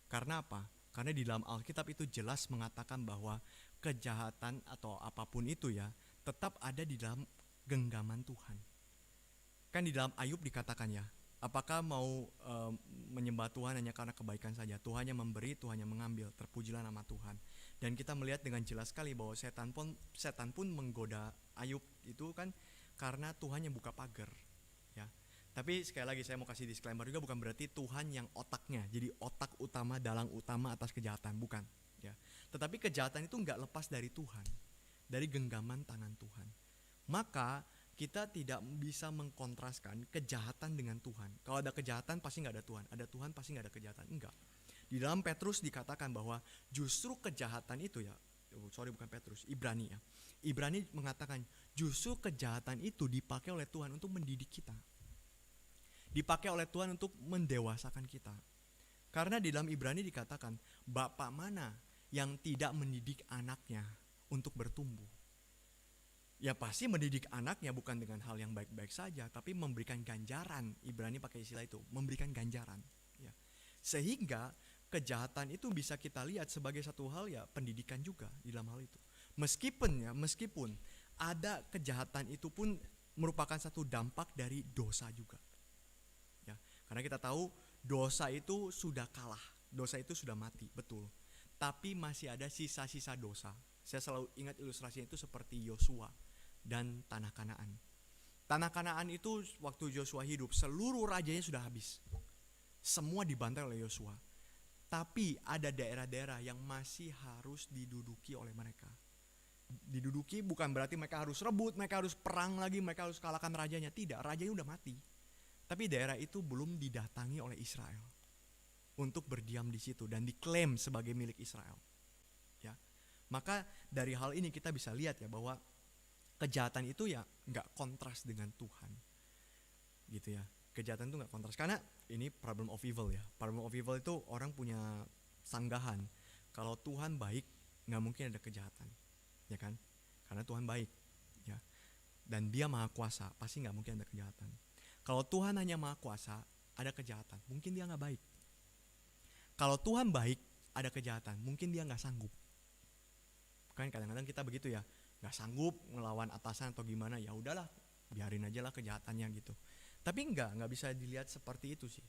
Karena apa? Karena di dalam Alkitab itu jelas mengatakan bahwa kejahatan atau apapun itu ya tetap ada di dalam genggaman Tuhan. Kan di dalam Ayub dikatakan ya, apakah mau menyembah Tuhan hanya karena kebaikan saja? Tuhan yang memberi, Tuhan yang mengambil, terpujilah nama Tuhan. Dan kita melihat dengan jelas sekali bahwa setan pun menggoda Ayub itu kan karena Tuhan yang buka pagar. Ya. Tapi sekali lagi saya mau kasih disclaimer juga, bukan berarti Tuhan yang otaknya, jadi otak utama, dalang utama atas kejahatan, bukan. Ya. Tetapi kejahatan itu nggak lepas dari Tuhan, dari genggaman tangan Tuhan. Maka kita tidak bisa mengkontraskan kejahatan dengan Tuhan. Kalau ada kejahatan pasti nggak ada Tuhan, ada Tuhan pasti nggak ada kejahatan. Enggak. Di dalam Petrus dikatakan bahwa justru kejahatan itu ya, bukan Petrus, Ibrani ya. Ibrani mengatakan justru kejahatan itu dipakai oleh Tuhan untuk mendidik kita. Dipakai oleh Tuhan untuk mendewasakan kita. Karena di dalam Ibrani dikatakan, bapak mana yang tidak mendidik anaknya untuk bertumbuh? Ya pasti mendidik anaknya bukan dengan hal yang baik-baik saja, tapi memberikan ganjaran. Ibrani pakai istilah itu, memberikan ganjaran. Ya. Sehingga kejahatan itu bisa kita lihat sebagai satu hal ya pendidikan juga di dalam hal itu. Meskipun ada kejahatan itu pun merupakan satu dampak dari dosa juga. Ya, karena kita tahu dosa itu sudah kalah, dosa itu sudah mati, betul. Tapi masih ada sisa-sisa dosa. Saya selalu ingat ilustrasinya itu seperti Yosua dan tanah Kanaan. Tanah Kanaan itu waktu Yosua hidup, seluruh rajanya sudah habis. Semua dibantai oleh Yosua. Tapi ada daerah-daerah yang masih harus diduduki oleh mereka. Diduduki bukan berarti mereka harus rebut, mereka harus perang lagi, mereka harus kalahkan rajanya. Tidak, rajanya udah mati. Tapi daerah itu belum didatangi oleh Israel untuk berdiam di situ dan diklaim sebagai milik Israel. Ya, maka dari hal ini kita bisa lihat ya bahwa kejahatan itu ya nggak kontras dengan Tuhan, gitu ya. Kejahatan itu nggak kontras karena ini problem of evil ya. Problem of evil itu orang punya sanggahan kalau Tuhan baik nggak mungkin ada kejahatan, ya kan? Karena Tuhan baik, ya. Dan Dia maha kuasa, pasti nggak mungkin ada kejahatan. Kalau Tuhan hanya maha kuasa, ada kejahatan, mungkin Dia nggak baik. Kalau Tuhan baik, ada kejahatan, mungkin Dia nggak sanggup. Kan kadang-kadang kita begitu ya, nggak sanggup ngelawan atasan atau gimana, ya udahlah, biarin aja lah kejahatannya gitu. Tapi nggak bisa dilihat seperti itu sih.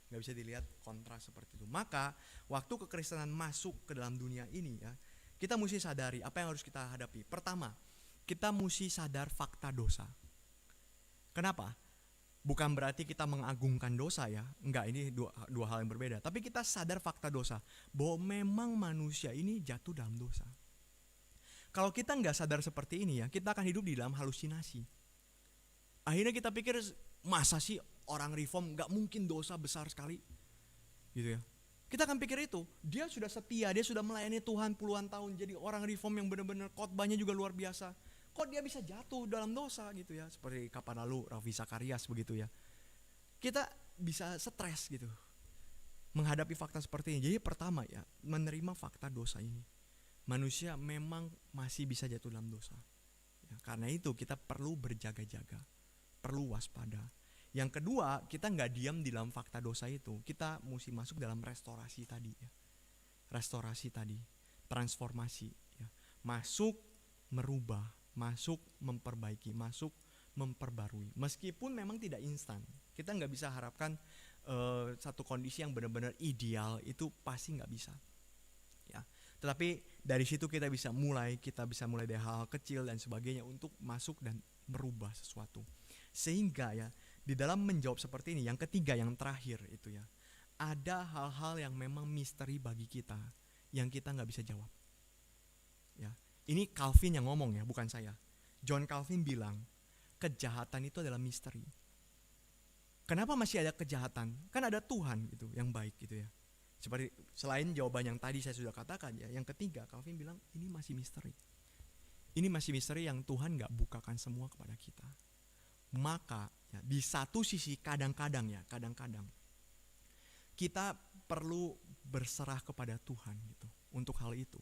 Nggak bisa dilihat kontra seperti itu. Maka waktu kekristenan masuk ke dalam dunia ini ya, kita mesti sadari apa yang harus kita hadapi. Pertama, kita mesti sadar fakta dosa. Kenapa? Bukan berarti kita mengagungkan dosa ya. Enggak, ini dua hal yang berbeda. Tapi kita sadar fakta dosa, bahwa memang manusia ini jatuh dalam dosa. Kalau kita nggak sadar seperti ini ya, kita akan hidup di dalam halusinasi. Akhirnya kita pikir, masa sih orang reform nggak mungkin dosa besar sekali, gitu ya. Kita akan pikir itu, dia sudah setia, dia sudah melayani Tuhan puluhan tahun, jadi orang reform yang benar-benar khotbahnya juga luar biasa. Kok dia bisa jatuh dalam dosa gitu ya, seperti kapan lalu Raffi Sakarias begitu ya. Kita bisa stres gitu menghadapi fakta seperti ini. Jadi pertama ya, menerima fakta dosa ini. Manusia memang masih bisa jatuh dalam dosa ya, karena itu kita perlu berjaga-jaga, perlu waspada. Yang kedua, kita nggak diam di dalam fakta dosa itu. Kita mesti masuk dalam restorasi tadi ya. Restorasi tadi, transformasi ya. Masuk merubah, masuk memperbaiki, masuk memperbarui. Meskipun memang tidak instan. Kita nggak bisa harapkan satu kondisi yang benar-benar ideal itu pasti nggak bisa. Ya. Tetapi dari situ kita bisa mulai dari hal-hal kecil dan sebagainya untuk masuk dan merubah sesuatu. Sehingga ya, di dalam menjawab seperti ini, yang ketiga, yang terakhir itu ya, ada hal-hal yang memang misteri bagi kita, yang kita nggak bisa jawab. Ya, ini Calvin yang ngomong ya, bukan saya. John Calvin bilang, kejahatan itu adalah misteri. Kenapa masih ada kejahatan? Kan ada Tuhan gitu, yang baik gitu ya. Seperti selain jawaban yang tadi saya sudah katakan ya, yang ketiga Calvin bilang ini masih misteri. Ini masih misteri yang Tuhan nggak bukakan semua kepada kita. Maka ya, di satu sisi kadang-kadang kita perlu berserah kepada Tuhan gitu untuk hal itu.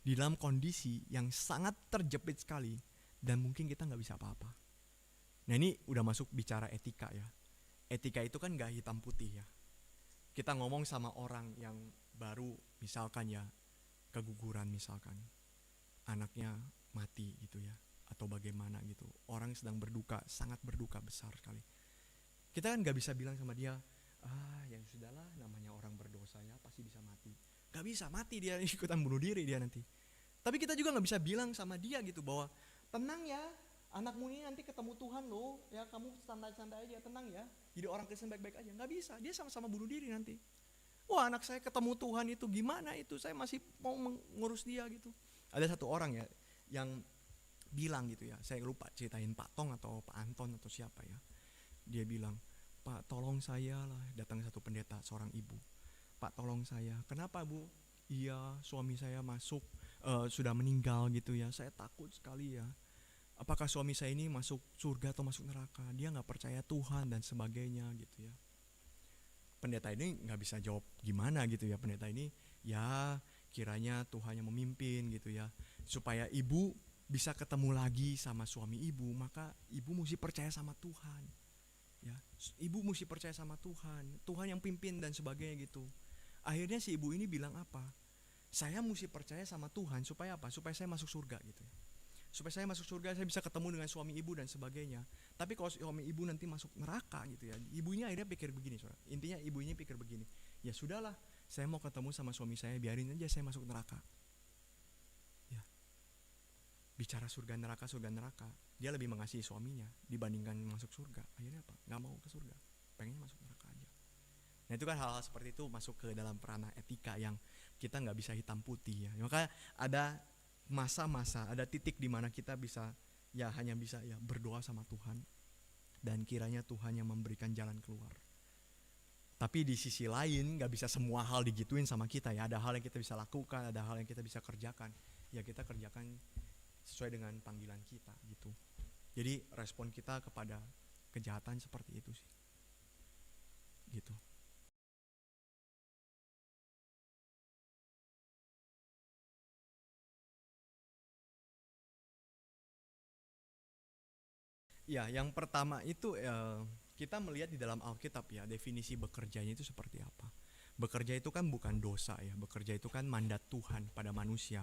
Di dalam kondisi yang sangat terjepit sekali dan mungkin kita nggak bisa apa-apa. Nah ini udah masuk bicara etika ya. Etika itu kan nggak hitam putih ya. Kita ngomong sama orang yang baru misalkan ya keguguran misalkan, anaknya mati gitu ya, atau bagaimana gitu, orang sedang berduka, sangat berduka besar sekali. Kita kan gak bisa bilang sama dia, ya sudahlah, namanya orang berdosa ya pasti bisa mati. Gak bisa, mati dia, ikutan bunuh diri dia nanti. Tapi kita juga gak bisa bilang sama dia gitu bahwa tenang ya, anakmu ini nanti ketemu Tuhan loh, ya kamu santai-santai aja, tenang ya, jadi orang Kristen baik-baik aja. Gak bisa, dia sama-sama bunuh diri nanti. Wah, anak saya ketemu Tuhan itu gimana itu, saya masih mau mengurus dia gitu. Ada satu orang ya yang bilang gitu ya, saya lupa ceritain Pak Tong atau Pak Anton atau siapa ya. Dia bilang, Pak tolong saya lah, datang satu pendeta, seorang ibu. Pak tolong saya, kenapa Bu? Iya, suami saya sudah meninggal gitu ya, saya takut sekali ya. Apakah suami saya ini masuk surga atau masuk neraka? Dia gak percaya Tuhan dan sebagainya gitu ya. Pendeta ini gak bisa jawab gimana gitu ya. Pendeta ini ya kiranya Tuhan yang memimpin gitu ya, supaya ibu bisa ketemu lagi sama suami ibu, maka ibu mesti percaya sama Tuhan ya. Ibu mesti percaya sama Tuhan, Tuhan yang pimpin dan sebagainya gitu. Akhirnya si ibu ini bilang apa? Saya mesti percaya sama Tuhan supaya apa? Supaya saya masuk surga gitu ya. Supaya saya masuk surga, saya bisa ketemu dengan suami ibu dan sebagainya. Tapi kalau suami ibu nanti masuk neraka gitu ya, ibunya akhirnya pikir begini, saudara. Intinya ibunya pikir begini, ya sudahlah, saya mau ketemu sama suami saya, biarin aja saya masuk neraka. Ya. Bicara surga neraka, dia lebih mengasihi suaminya dibandingkan masuk surga. Akhirnya apa? Gak mau ke surga, pengennya masuk neraka aja. Nah itu kan hal-hal seperti itu masuk ke dalam ranah etika yang kita gak bisa hitam putih ya. Maka ada masa-masa, ada titik di mana kita bisa ya hanya bisa ya berdoa sama Tuhan dan kiranya Tuhan yang memberikan jalan keluar. Tapi di sisi lain gak bisa semua hal digituin sama kita ya. Ada hal yang kita bisa lakukan, ada hal yang kita bisa kerjakan. Ya kita kerjakan sesuai dengan panggilan kita gitu. Jadi respon kita kepada kejahatan seperti itu sih. Gitu. Ya, yang pertama itu kita melihat di dalam Alkitab ya, definisi bekerjanya itu seperti apa. Bekerja itu kan bukan dosa ya, bekerja itu kan mandat Tuhan pada manusia.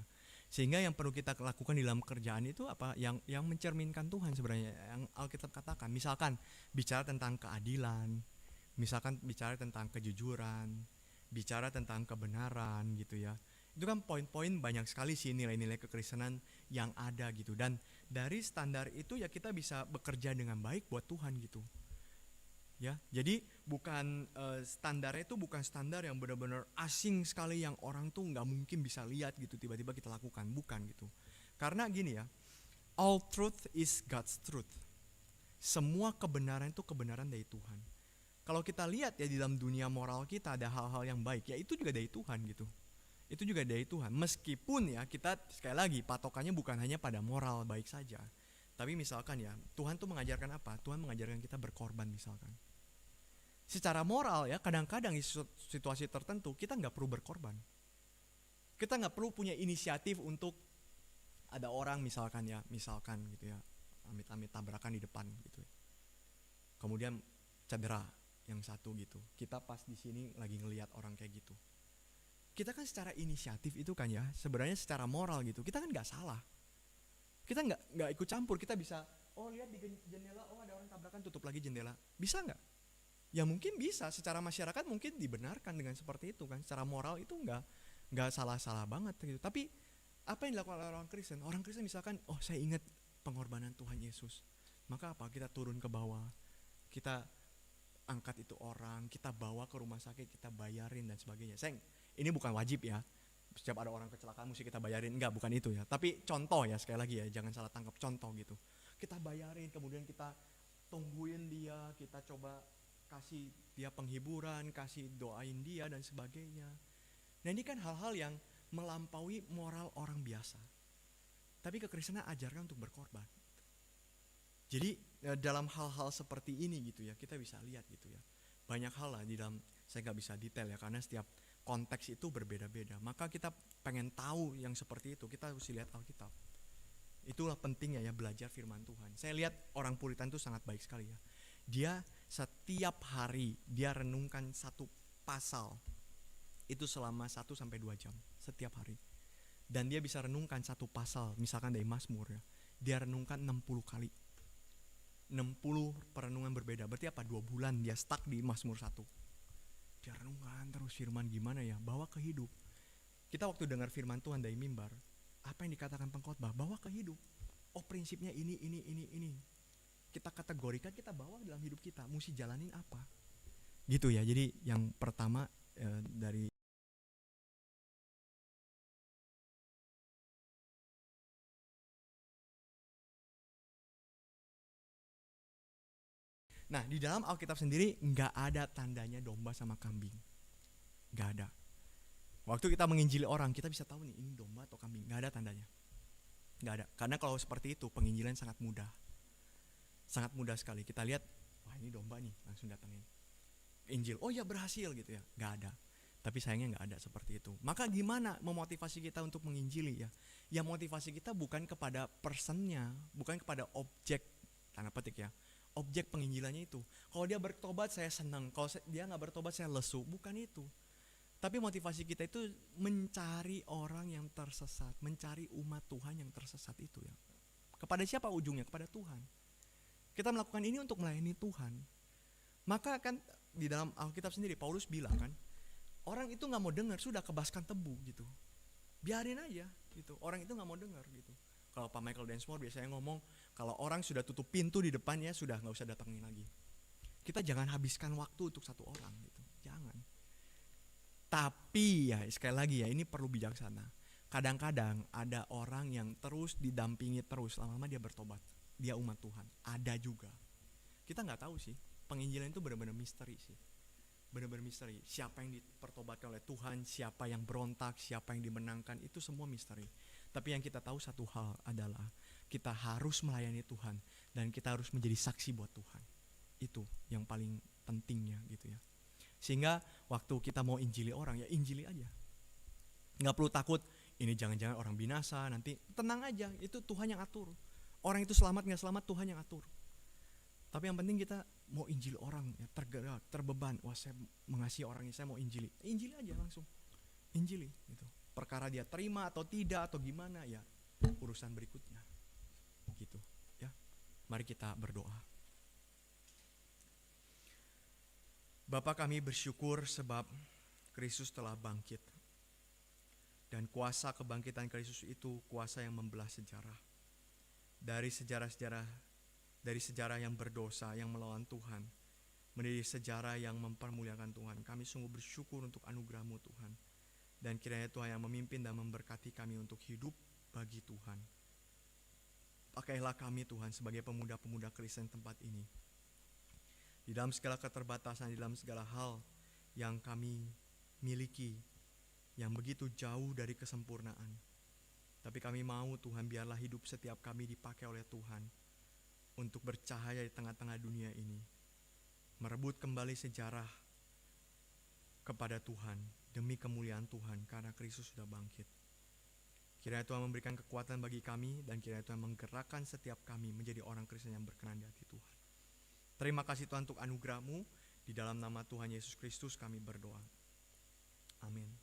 Sehingga yang perlu kita lakukan di dalam kerjaan itu apa? Yang mencerminkan Tuhan sebenarnya, yang Alkitab katakan. Misalkan bicara tentang keadilan, misalkan bicara tentang kejujuran, bicara tentang kebenaran gitu ya. Itu kan poin-poin banyak sekali sih nilai-nilai kekristenan yang ada gitu. Dan dari standar itu ya kita bisa bekerja dengan baik buat Tuhan gitu. Ya, jadi bukan standarnya itu bukan standar yang benar-benar asing sekali yang orang tuh nggak mungkin bisa lihat gitu tiba-tiba kita lakukan, bukan gitu. Karena gini ya, all truth is God's truth. Semua kebenaran itu kebenaran dari Tuhan. Kalau kita lihat ya di dalam dunia moral kita ada hal-hal yang baik, ya itu juga dari Tuhan gitu. Itu juga dari Tuhan. Meskipun ya kita sekali lagi patokannya bukan hanya pada moral baik saja. Tapi misalkan ya, Tuhan tuh mengajarkan apa? Tuhan mengajarkan kita berkorban misalkan. Secara moral ya kadang-kadang di situasi tertentu kita nggak perlu berkorban. Kita nggak perlu punya inisiatif untuk ada orang misalkan gitu ya, amit-amit tabrakan di depan gitu. Kemudian cedera yang satu gitu. Kita pas di sini lagi ngelihat orang kayak gitu. Kita kan secara inisiatif itu kan ya, sebenarnya secara moral gitu. Kita kan nggak salah. Kita nggak ikut campur. Kita bisa, oh lihat di jendela, oh ada orang tabrakan, tutup lagi jendela. Bisa nggak? Ya mungkin bisa, secara masyarakat mungkin dibenarkan dengan seperti itu kan. Secara moral itu nggak salah-salah banget gitu. Tapi apa yang dilakukan oleh orang Kristen? Orang Kristen misalkan, oh saya ingat pengorbanan Tuhan Yesus. Maka apa? Kita turun ke bawah, kita angkat itu orang, kita bawa ke rumah sakit, kita bayarin dan sebagainya. Ini bukan wajib ya. Setiap ada orang kecelakaan mesti kita bayarin. Enggak, bukan itu ya. Tapi contoh ya, sekali lagi ya, jangan salah tangkap, contoh gitu. Kita bayarin, kemudian kita tungguin dia, kita coba kasih dia penghiburan, kasih doain dia dan sebagainya. Nah ini kan hal-hal yang melampaui moral orang biasa. Tapi kekristenan ajarkan untuk berkorban. Jadi dalam hal-hal seperti ini gitu ya, kita bisa lihat gitu ya. Banyak hal lah di dalam, saya nggak bisa detail ya karena setiap konteks itu berbeda-beda. Maka kita pengen tahu yang seperti itu, kita harus lihat Alkitab. Itulah pentingnya ya belajar firman Tuhan. Saya lihat orang Puritan itu sangat baik sekali ya. Dia setiap hari dia renungkan satu pasal itu selama 1-2 jam setiap hari. Dan dia bisa renungkan satu pasal misalkan dari Mazmur ya. Dia renungkan 60 kali. 60 perenungan berbeda. Berarti apa? 2 bulan dia stuck di Mazmur 1. Dia renungkan terus firman gimana ya, bawa ke hidup. Kita waktu dengar firman Tuhan dari mimbar, apa yang dikatakan pengkhotbah, bawa ke hidup. Oh prinsipnya ini. Kita kategorikan, kita bawa dalam hidup kita, mesti jalanin apa. Gitu ya, jadi yang pertama dari Nah di dalam Alkitab sendiri nggak ada tandanya domba sama kambing, nggak ada. Waktu kita menginjili orang kita bisa tahu nih ini domba atau kambing, nggak ada tandanya, nggak ada. Karena kalau seperti itu penginjilan sangat mudah sekali. Kita lihat, wah ini domba nih, langsung datangin Injil, oh ya berhasil gitu ya, nggak ada. Tapi sayangnya nggak ada seperti itu. Maka gimana memotivasi kita untuk menginjili ya? Ya motivasi kita bukan kepada personnya, bukan kepada objek, tanda petik ya, objek penginjilannya itu. Kalau dia bertobat saya senang, kalau dia nggak bertobat saya lesu, bukan itu. Tapi motivasi kita itu mencari orang yang tersesat, mencari umat Tuhan yang tersesat itu ya. Kepada siapa ujungnya? Kepada Tuhan. Kita melakukan ini untuk melayani Tuhan. Maka kan di dalam Alkitab sendiri Paulus bilang kan, orang itu nggak mau dengar, sudah kebaskan tebu gitu. Biarin aja gitu. Orang itu nggak mau dengar gitu. Kalau Pak Michael Densmore biasanya ngomong, kalau orang sudah tutup pintu di depannya, sudah nggak usah datangin lagi. Kita jangan habiskan waktu untuk satu orang gitu, jangan. Tapi ya sekali lagi ya, ini perlu bijaksana. Kadang-kadang ada orang yang terus didampingi terus, lama-lama dia bertobat, dia umat Tuhan. Ada juga. Kita nggak tahu sih. Penginjilan itu benar-benar misteri sih. Benar-benar misteri. Siapa yang dipertobatkan oleh Tuhan, siapa yang berontak, siapa yang dimenangkan, itu semua misteri. Tapi yang kita tahu satu hal adalah kita harus melayani Tuhan dan kita harus menjadi saksi buat Tuhan. Itu yang paling pentingnya gitu ya. Sehingga waktu kita mau injili orang, ya injili aja. Nggak perlu takut, ini jangan-jangan orang binasa, nanti tenang aja, itu Tuhan yang atur. Orang itu selamat nggak selamat, Tuhan yang atur. Tapi yang penting kita mau injili orang, ya, tergerak, terbeban. Wah saya mengasihi orang ini, saya mau injili. Injili aja langsung. Injili gitu. perkara dia terima atau tidak atau gimana, ya urusan berikutnya. Gitu, ya. Mari kita berdoa. Bapa, kami bersyukur sebab Kristus telah bangkit. Dan kuasa kebangkitan Kristus itu kuasa yang membelah sejarah. Dari sejarah yang berdosa, yang melawan Tuhan, menjadi sejarah yang mempermuliakan Tuhan. Kami sungguh bersyukur untuk anugerah-Mu Tuhan. Dan kiranya Tuhan yang memimpin dan memberkati kami untuk hidup bagi Tuhan. Pakailah kami Tuhan sebagai pemuda-pemuda Kristen tempat ini. Di dalam segala keterbatasan, di dalam segala hal yang kami miliki, yang begitu jauh dari kesempurnaan. Tapi kami mau Tuhan, biarlah hidup setiap kami dipakai oleh Tuhan untuk bercahaya di tengah-tengah dunia ini. Merebut kembali sejarah kepada Tuhan demi kemuliaan Tuhan karena Kristus sudah bangkit. Kiranya Tuhan memberikan kekuatan bagi kami dan kiranya Tuhan menggerakkan setiap kami menjadi orang Kristen yang berkenan di hati Tuhan. Terima kasih Tuhan untuk anugerah-Mu. Di dalam nama Tuhan Yesus Kristus kami berdoa. Amin.